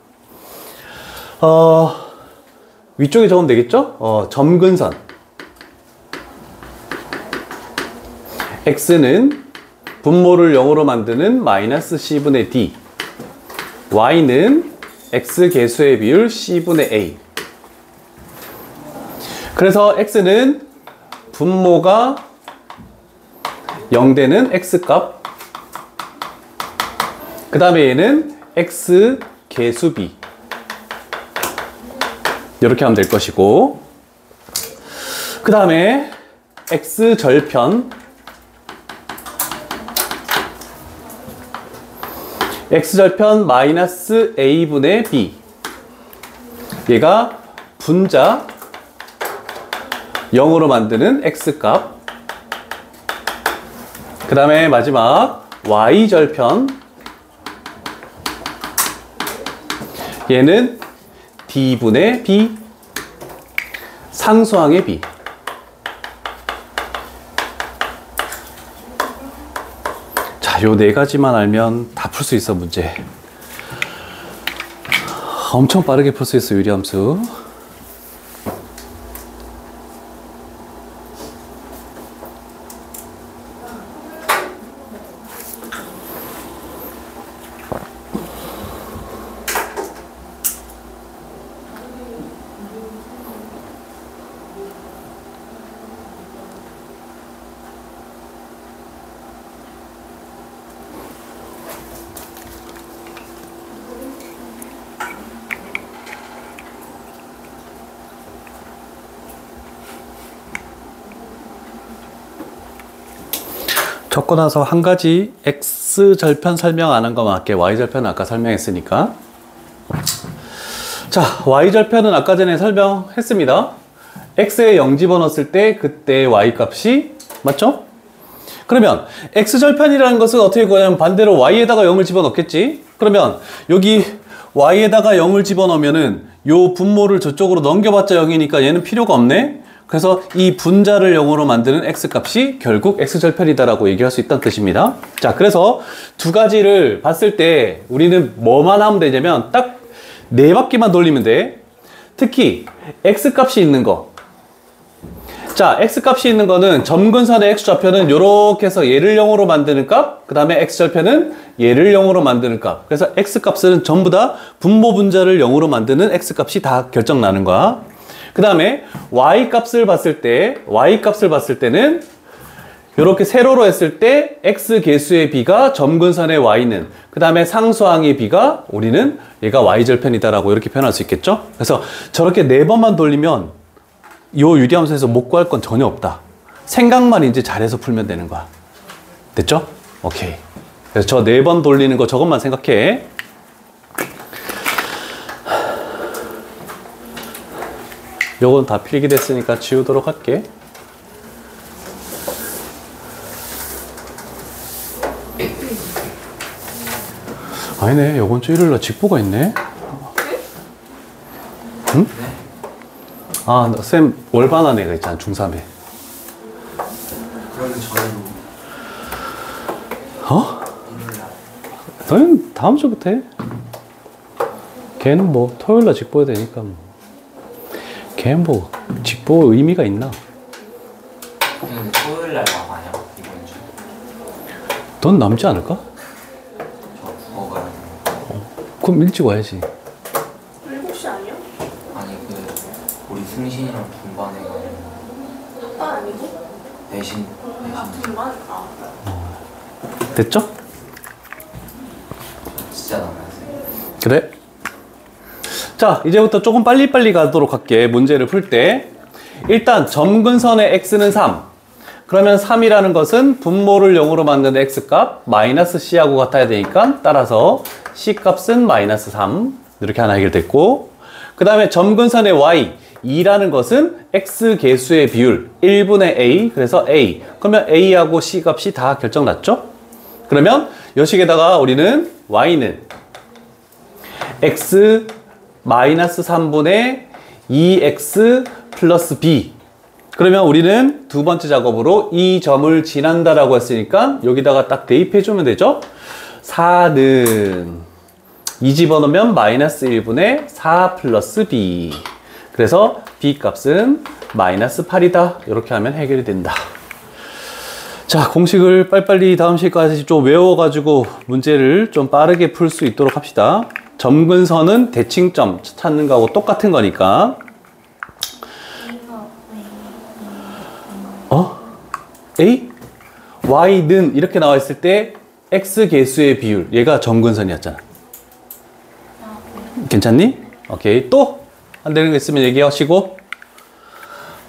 위쪽에 적으면 되겠죠? 점근선. x는 분모를 0으로 만드는 마이너스 c분의 d. y는 x 개수의 비율 c분의 a. 그래서 x는 분모가 0 되는 x값. 그 다음에 얘는 x 개수 b. 이렇게 하면 될 것이고, 그 다음에 x 절편 마이너스 a분의 b. 얘가 분자 0으로 만드는 x값. 그 다음에 마지막 y절편, 얘는 d분의 b, 상수항의 b. 자, 요 4가지만 알면 다 풀 수 있어, 문제. 엄청 빠르게 풀 수 있어, 유리함수. 적고 나서 한 가지 x절편 설명 안 한 거 맞게 y절편은 아까 설명했으니까. 자, y절편은 아까 전에 설명했습니다. x에 0 집어넣었을 때 그때 y값이 맞죠? 그러면 x절편이라는 것은 어떻게 구하냐면 반대로 y에다가 0을 집어넣겠지. 그러면 여기 y에다가 0을 집어넣으면은 요 분모를 저쪽으로 넘겨봤자 0이니까 얘는 필요가 없네. 그래서 이 분자를 0으로 만드는 x값이 결국 x절편이다라고 얘기할 수 있다는 뜻입니다. 자, 그래서 두 가지를 봤을 때 우리는 뭐만 하면 되냐면 딱 4바퀴만 돌리면 돼. 특히 x값이 있는 거. 자, x값이 있는 거는 점근선의 x좌표는 요렇게 해서 얘를 0으로 만드는 값, 그 다음에 x절편은 얘를 0으로 만드는 값. 그래서 x값은 전부 다 분모 분자를 0으로 만드는 x값이 다 결정나는 거야. 그 다음에 y값을 봤을 때는 이렇게 세로로 했을 때 x 개수의 b가 점근선의 y는, 그 다음에 상수항의 b가 우리는 얘가 y절편이다라고 이렇게 표현할 수 있겠죠? 그래서 저렇게 4번만 돌리면 요 유리함수에서 못 구할 건 전혀 없다. 생각만 이제 잘해서 풀면 되는 거야. 됐죠? 오케이. 그래서 저 4번 돌리는 거 저것만 생각해. 요건 다 필기됐으니까 지우도록 할게. 아니네, 요번 주 일요일날 직보가 있네. 응? 아, 쌤 월반한 애가 있잖아, 중3에. 어? 일요일 날. 너는 다음 주부터 해. 걔는 뭐 토요일날 직보해야 되니까 뭐. 걔는 뭐 직보 의미가 있나? 근데 토요일 날 나가냐? 이번 주. 넌 남지 않을까? 저 국어 가야 돼. 그럼 일찍 와야지. 7시 아니야? 아니 우리 승신이랑 분반해가지고 학반 아니고? 대신 분반? 아. 됐죠? 진짜 남았어요. 그래. 자, 이제부터 조금 빨리빨리 가도록 할게. 문제를 풀 때. 일단 점근선의 x는 3. 그러면 3이라는 것은 분모를 0으로 만드는 x값 마이너스 c하고 같아야 되니까 따라서 c값은 마이너스 3. 이렇게 하나 해결됐고, 그 다음에 점근선의 y 2라는 것은 x 개수의 비율 1분의 a, 그래서 a. 그러면 a하고 c 값이 다 결정났죠? 그러면 여식에다가 우리는 y는 x 마이너스 3분의 2x 플러스 b. 그러면 우리는 두 번째 작업으로 이 점을 지난다라고 했으니까 여기다가 딱 대입해주면 되죠? 4는 2 집어넣으면 마이너스 1분의 4 플러스 b. 그래서 b 값은 마이너스 8이다. 이렇게 하면 해결이 된다. 자, 공식을 빨리빨리 다음 시간까지 좀 외워가지고 문제를 좀 빠르게 풀 수 있도록 합시다. 점근선은 대칭점 찾는 거하고 똑같은 거니까. A? Y는 이렇게 나와 있을 때 X 개수의 비율, 얘가 점근선이었잖아. 괜찮니? 오케이. 또? 안 되는 거 있으면 얘기하시고.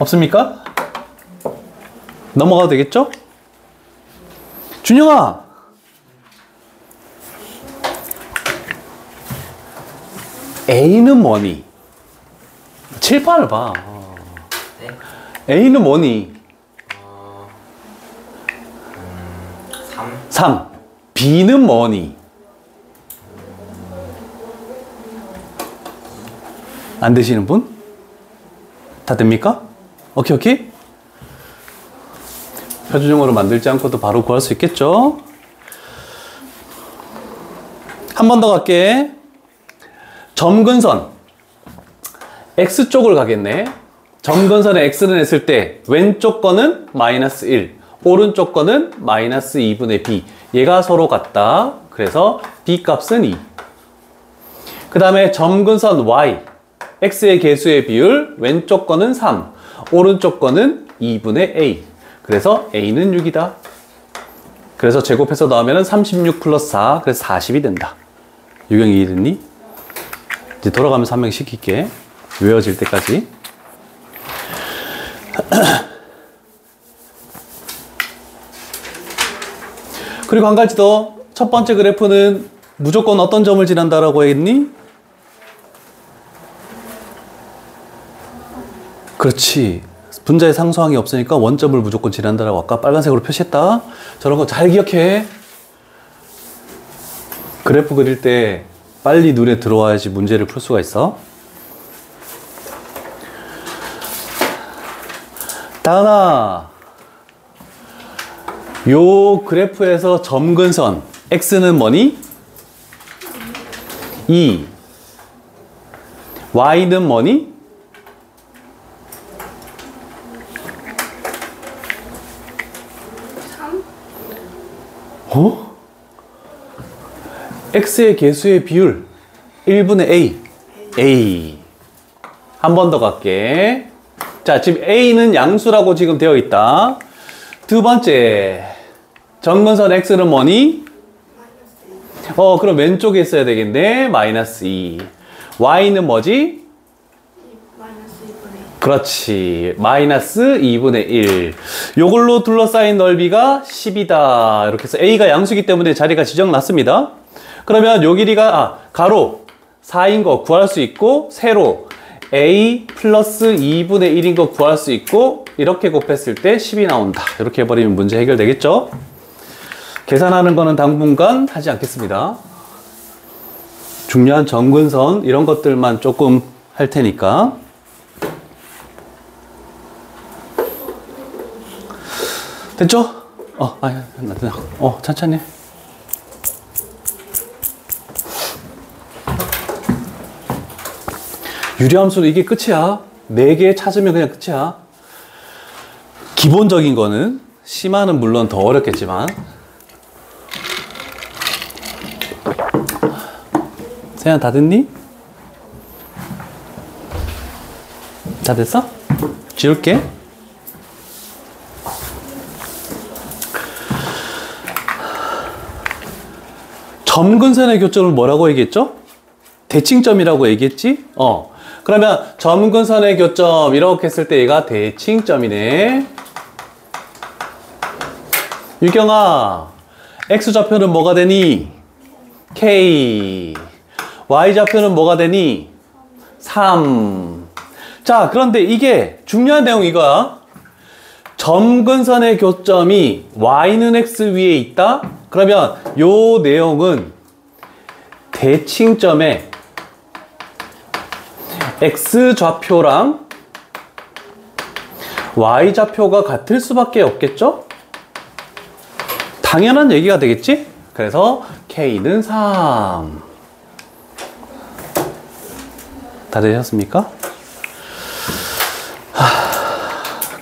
없습니까? 넘어가도 되겠죠? 준영아! A는 뭐니? 칠판을 봐. 네? A는 뭐니? 3. 3. B는 뭐니? 안 되시는 분? 다 됩니까? 오케이, 오케이? 표준형으로 만들지 않고도 바로 구할 수 있겠죠? 한 번 더 갈게. 점근선. X쪽을 가겠네. 점근선에 X는 했을 때 왼쪽 거는 마이너스 1, 오른쪽 거는 마이너스 2분의 B. 얘가 서로 같다. 그래서 B 값은 2. 그 다음에 점근선 Y. X의 개수의 비율, 왼쪽 거는 3, 오른쪽 거는 2분의 A. 그래서 A는 6이다. 그래서 제곱해서 넣으면 36 플러스 4, 그래서 40이 된다. 유경이 이해됐니? 이제 돌아가면서 한 명 시킬게. 외워질 때까지. 그리고 한 가지 더. 첫 번째 그래프는 무조건 어떤 점을 지난다라고 했니? 그렇지. 분자의 상수항이 없으니까 원점을 무조건 지난다라고 아까 빨간색으로 표시했다. 저런 거 잘 기억해. 그래프 그릴 때 빨리 눈에 들어와야지 문제를 풀 수가 있어. 다은아, 요 그래프에서 점근선 x는 뭐니? 2. y는 뭐니? 3? 어? x의 개수의 비율 1분의 a. 한 번 더 갈게. 자, 지금 a는 양수라고 지금 되어 있다. 두 번째, 점근선 x는 뭐니? 그럼 왼쪽에 있어야 되겠네. 마이너스 2. y는 뭐지? 마이너스 2분의 그렇지. 마이너스 2분의 1. 요걸로 둘러싸인 넓이가 10이다. 이렇게 해서 a가 양수이기 때문에 자리가 지정났습니다. 그러면 요 길이가, 가로 4인 거 구할 수 있고, 세로 a 플러스 2분의 1인 거 구할 수 있고, 이렇게 곱했을 때 10이 나온다. 이렇게 해버리면 문제 해결되겠죠? 계산하는 거는 당분간 하지 않겠습니다. 중요한 점근선 이런 것들만 조금 할 테니까. 됐죠? 천천히. 유리함수는 이게 끝이야. 4개 찾으면 그냥 끝이야. 기본적인 거는 심화는 물론 더 어렵겠지만. 세연 다 됐니? 다 됐어? 지울게. 점근선의 교점을 뭐라고 얘기했죠? 대칭점이라고 얘기했지? 그러면 점근선의 교점 이렇게 했을 때 얘가 대칭점이네. 유경아, X좌표는 뭐가 되니? K. Y좌표는 뭐가 되니? 3. 자, 그런데 이게 중요한 내용 이거야. 점근선의 교점이 Y는 X 위에 있다? 그러면 요 내용은 대칭점에 X좌표랑 Y좌표가 같을 수밖에 없겠죠? 당연한 얘기가 되겠지? 그래서 K는 3. 다 되셨습니까?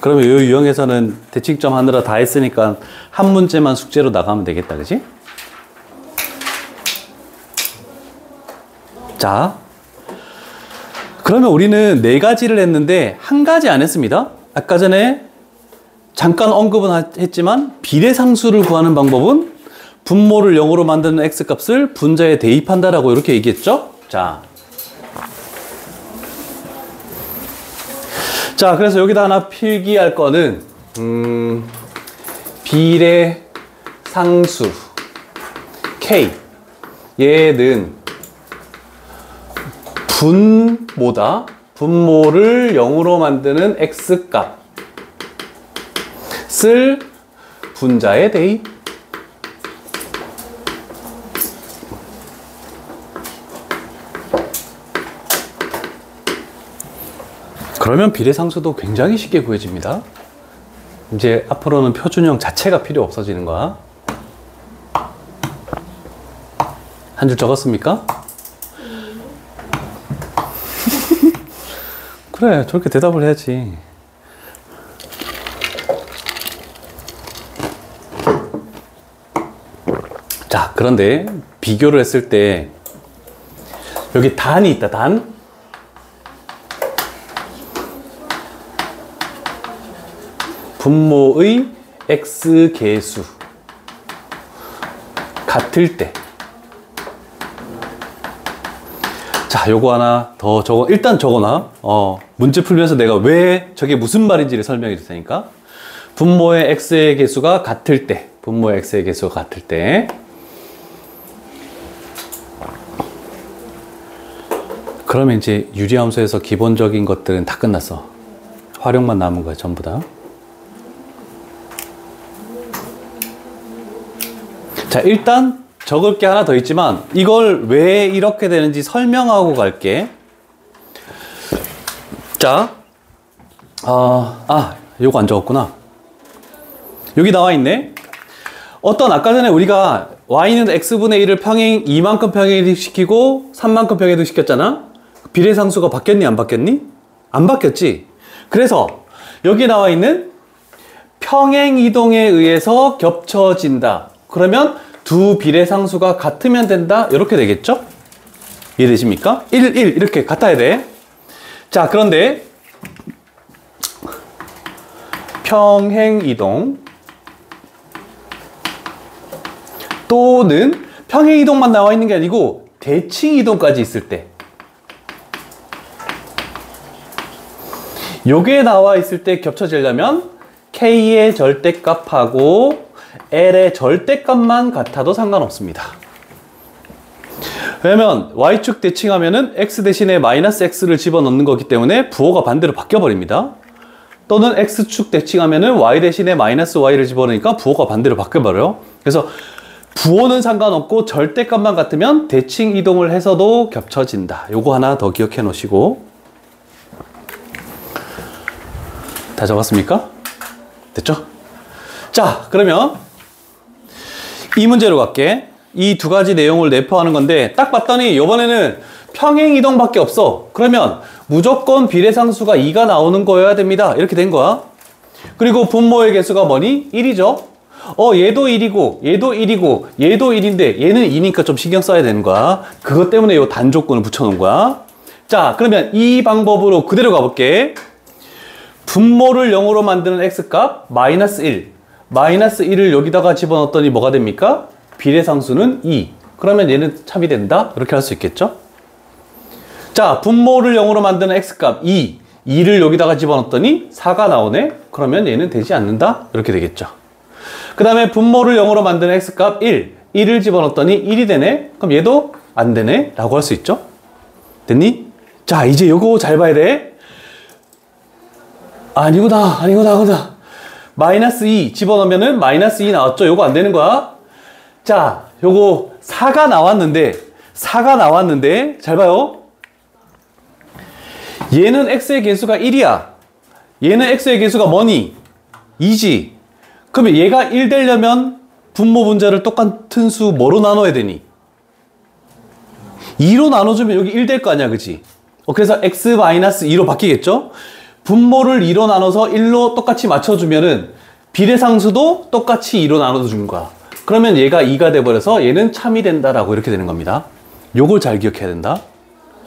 그러면 이 유형에서는 대칭점 하느라 다 했으니까 한 문제만 숙제로 나가면 되겠다, 그지? 자, 그러면 우리는 4가지를 했는데 한 가지 안 했습니다. 아까 전에 잠깐 언급은 했지만 비례상수를 구하는 방법은 분모를 0으로 만드는 x값을 분자에 대입한다라고 이렇게 얘기했죠? 자, 그래서 여기다 하나 필기할 거는 비례상수 K, 얘는 분모를 0으로 만드는 x값을 분자에 대입. 그러면 비례상수도 굉장히 쉽게 구해집니다. 이제 앞으로는 표준형 자체가 필요 없어지는 거야. 한 줄 적었습니까? 그래, 저렇게 대답을 해야지. 자, 그런데 비교를 했을 때 여기 단이 있다, 단. 분모의 x계수 같을 때. 자, 요거 하나 더 일단 적어놔. 문제 풀면서 내가 왜 저게 무슨 말인지를 설명해 줄 테니까. 분모의 x의 계수가 같을 때. 분모의 x의 계수가 같을 때. 그러면 이제 유리함수에서 기본적인 것들은 다 끝났어. 활용만 남은 거야, 전부 다. 자, 일단 적을 게 하나 더 있지만 이걸 왜 이렇게 되는지 설명하고 갈게. 자, 요거 안 적었구나. 여기 나와 있네. 아까 전에 우리가 y는 x분의 1을 평행 2만큼 평행이동시키고 3만큼 평행이동시켰잖아. 비례상수가 바뀌었니 안 바뀌었니? 안 바뀌었지. 그래서 여기 나와 있는 평행이동에 의해서 겹쳐진다. 그러면 두 비례상수가 같으면 된다. 이렇게 되겠죠? 이해되십니까? 1, 1 이렇게 같아야 돼. 자, 그런데 평행이동 또는 평행이동만 나와 있는 게 아니고 대칭이동까지 있을 때, 요게 나와 있을 때 겹쳐지려면 K의 절대값하고 L의 절대값만 같아도 상관없습니다. 왜냐면 Y축 대칭하면은 X 대신에 마이너스 X를 집어넣는 거기 때문에 부호가 반대로 바뀌어버립니다. 또는 X축 대칭하면은 Y 대신에 마이너스 Y를 집어넣으니까 부호가 반대로 바뀌어버려요. 그래서 부호는 상관없고 절대값만 같으면 대칭 이동을 해서도 겹쳐진다. 요거 하나 더 기억해 놓으시고. 다 적었습니까? 됐죠? 자, 그러면 이 문제로 갈게. 이 두 가지 내용을 내포하는 건데 딱 봤더니 이번에는 평행이동밖에 없어. 그러면 무조건 비례상수가 2가 나오는 거여야 됩니다. 이렇게 된 거야. 그리고 분모의 개수가 뭐니? 1이죠. 얘도 1이고 얘도 1이고 얘도 1인데 얘는 2니까 좀 신경 써야 되는 거야. 그것 때문에 이 단조건을 붙여놓은 거야. 자, 그러면 이 방법으로 그대로 가볼게. 분모를 0으로 만드는 x값 마이너스 1. 마이너스 1을 여기다가 집어넣었더니 뭐가 됩니까? 비례상수는 2. 그러면 얘는 참이 된다? 이렇게 할 수 있겠죠? 자, 분모를 0으로 만드는 x값 2. 2를 여기다가 집어넣었더니 4가 나오네? 그러면 얘는 되지 않는다? 이렇게 되겠죠. 그 다음에 분모를 0으로 만드는 x값 1. 1을 집어넣었더니 1이 되네? 그럼 얘도 안 되네? 라고 할 수 있죠? 됐니? 자, 이제 요거 잘 봐야 돼. 아니구나. 마이너스 2 집어넣으면은 마이너스 2 나왔죠? 요거 안 되는 거야. 자, 요거 4가 나왔는데 잘 봐요. 얘는 x의 개수가 1이야. 얘는 x의 개수가 뭐니? 2지. 그러면 얘가 1 되려면 분모 분자를 똑같은 수 뭐로 나눠야 되니? 2로 나눠주면 여기 1 될 거 아니야, 그치? 그래서 x-2로 바뀌겠죠? 분모를 2로 나눠서 1로 똑같이 맞춰주면은 비례상수도 똑같이 2로 나눠주는 거야. 그러면 얘가 2가 돼버려서 얘는 참이 된다라고 이렇게 되는 겁니다. 요걸 잘 기억해야 된다.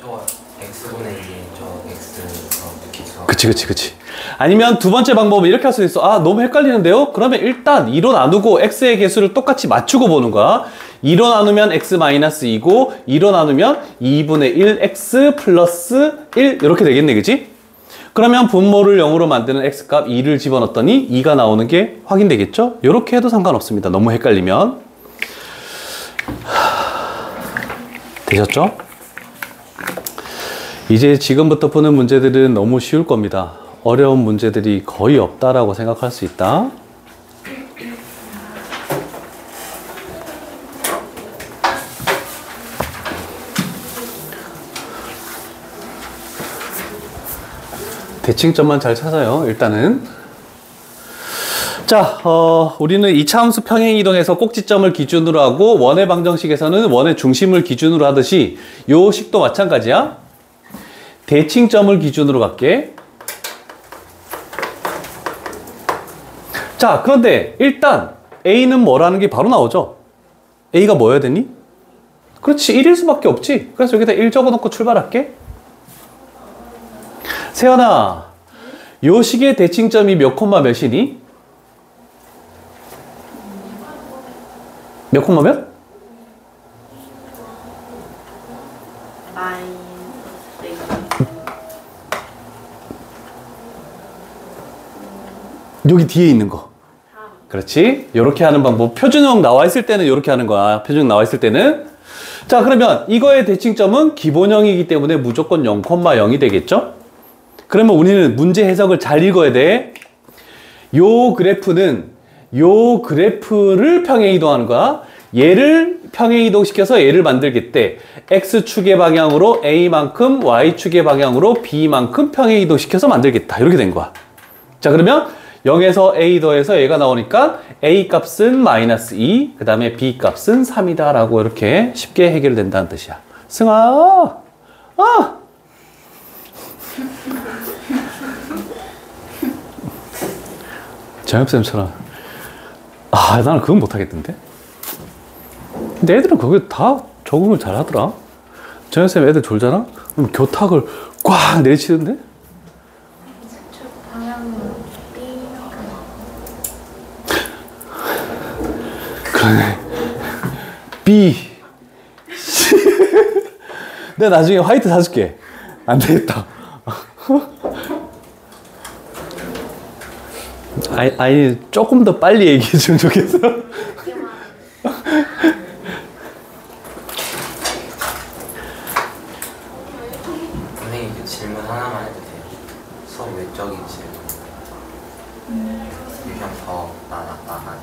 저 x분의 2, 저 x 기수. 그치. 아니면 두 번째 방법은 이렇게 할 수 있어. 너무 헷갈리는데요? 그러면 일단 2로 나누고 x의 개수를 똑같이 맞추고 보는 거야. 2로 나누면 x-2고 2로 나누면 2분의 1 x 플러스 1 이렇게 되겠네, 그치? 그러면 분모를 0으로 만드는 x값 2를 집어넣었더니 2가 나오는 게 확인되겠죠? 이렇게 해도 상관없습니다. 너무 헷갈리면. 되셨죠? 이제 지금부터 푸는 문제들은 너무 쉬울 겁니다. 어려운 문제들이 거의 없다라고 생각할 수 있다. 대칭점만 잘 찾아요, 일단은. 자, 우리는 이차함수 평행이동에서 꼭지점을 기준으로 하고 원의 방정식에서는 원의 중심을 기준으로 하듯이 요 식도 마찬가지야. 대칭점을 기준으로 갈게. 자, 그런데 일단 A는 뭐라는 게 바로 나오죠? A가 뭐여야 되니? 그렇지, 1일 수밖에 없지. 그래서 여기다 1 적어놓고 출발할게. 세연아, 요 식의 대칭점이 몇 콤마 몇이니? 몇 콤마 몇? 여기 뒤에 있는 거. 그렇지. 이렇게 하는 방법. 표준형 나와 있을 때는 이렇게 하는 거야. 표준형 나와 있을 때는. 자, 그러면 이거의 대칭점은 기본형이기 때문에 무조건 0,0이 되겠죠? 그러면 우리는 문제 해석을 잘 읽어야 돼. 요 그래프는 요 그래프를 평행이동하는 거야. 얘를 평행이동시켜서 얘를 만들겠대. X축의 방향으로 A만큼, Y축의 방향으로 B만큼 평행이동시켜서 만들겠다. 이렇게 된 거야. 자, 그러면 0에서 A 더해서 얘가 나오니까 A 값은 마이너스 2, 그 다음에 B 값은 3이다 라고 이렇게 쉽게 해결된다는 뜻이야. 승아! 정엽쌤처럼. 나는 그건 못하겠던데? 근데 애들은 그거 다 적응을 잘 하더라. 정엽쌤 애들 졸잖아? 그럼 교탁을 꽉 내리치던데? 그러네. B, C. 내가 나중에 화이트 사줄게. 안 되겠다. 아니, 조금 더 빨리 얘기해주면 좋겠어. 선생님, 그 질문 하나만 해도 돼요? 수업 외적인 질문. 유형 더 나가는.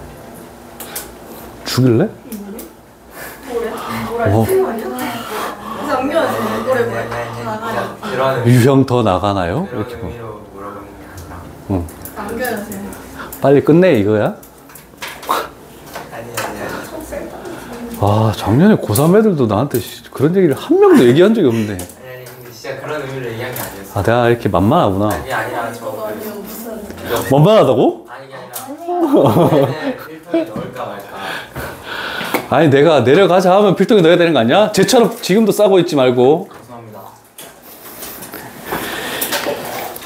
죽일래? 유형 더 나가나요? 그런 이렇게 뭐. 의미로 물어보는 게 아니라. 남겨주세요. 빨리 끝내 이거야? 아니. 작년에 고3 애들도 나한테 그런 얘기를 한 명도 얘기한 적이 없는데. 아니, 근데 진짜 그런 의미로 얘기한 게 아니었어요. 아, 내가 이렇게 만만하구나. 아니 아니라 저 만만하다고? 아니 이게 아니라 얘는 필통에 넣을까 말까. 아니, 내가 내려가자 하면 필통에 넣어야 되는 거 아니야? 쟤처럼 지금도 싸고 있지 말고. 죄송합니다.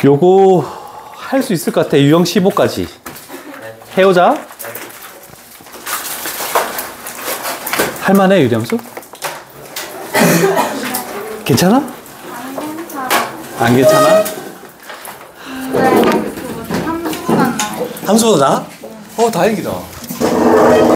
요거 할 수 있을 것 같아. 유형 15까지. 네. 해오자. 할만해, 유령수? 괜찮아? 안 괜찮아? 네, 그 뭐지? 3분 안 나요? 함수보다 나? 다행이다.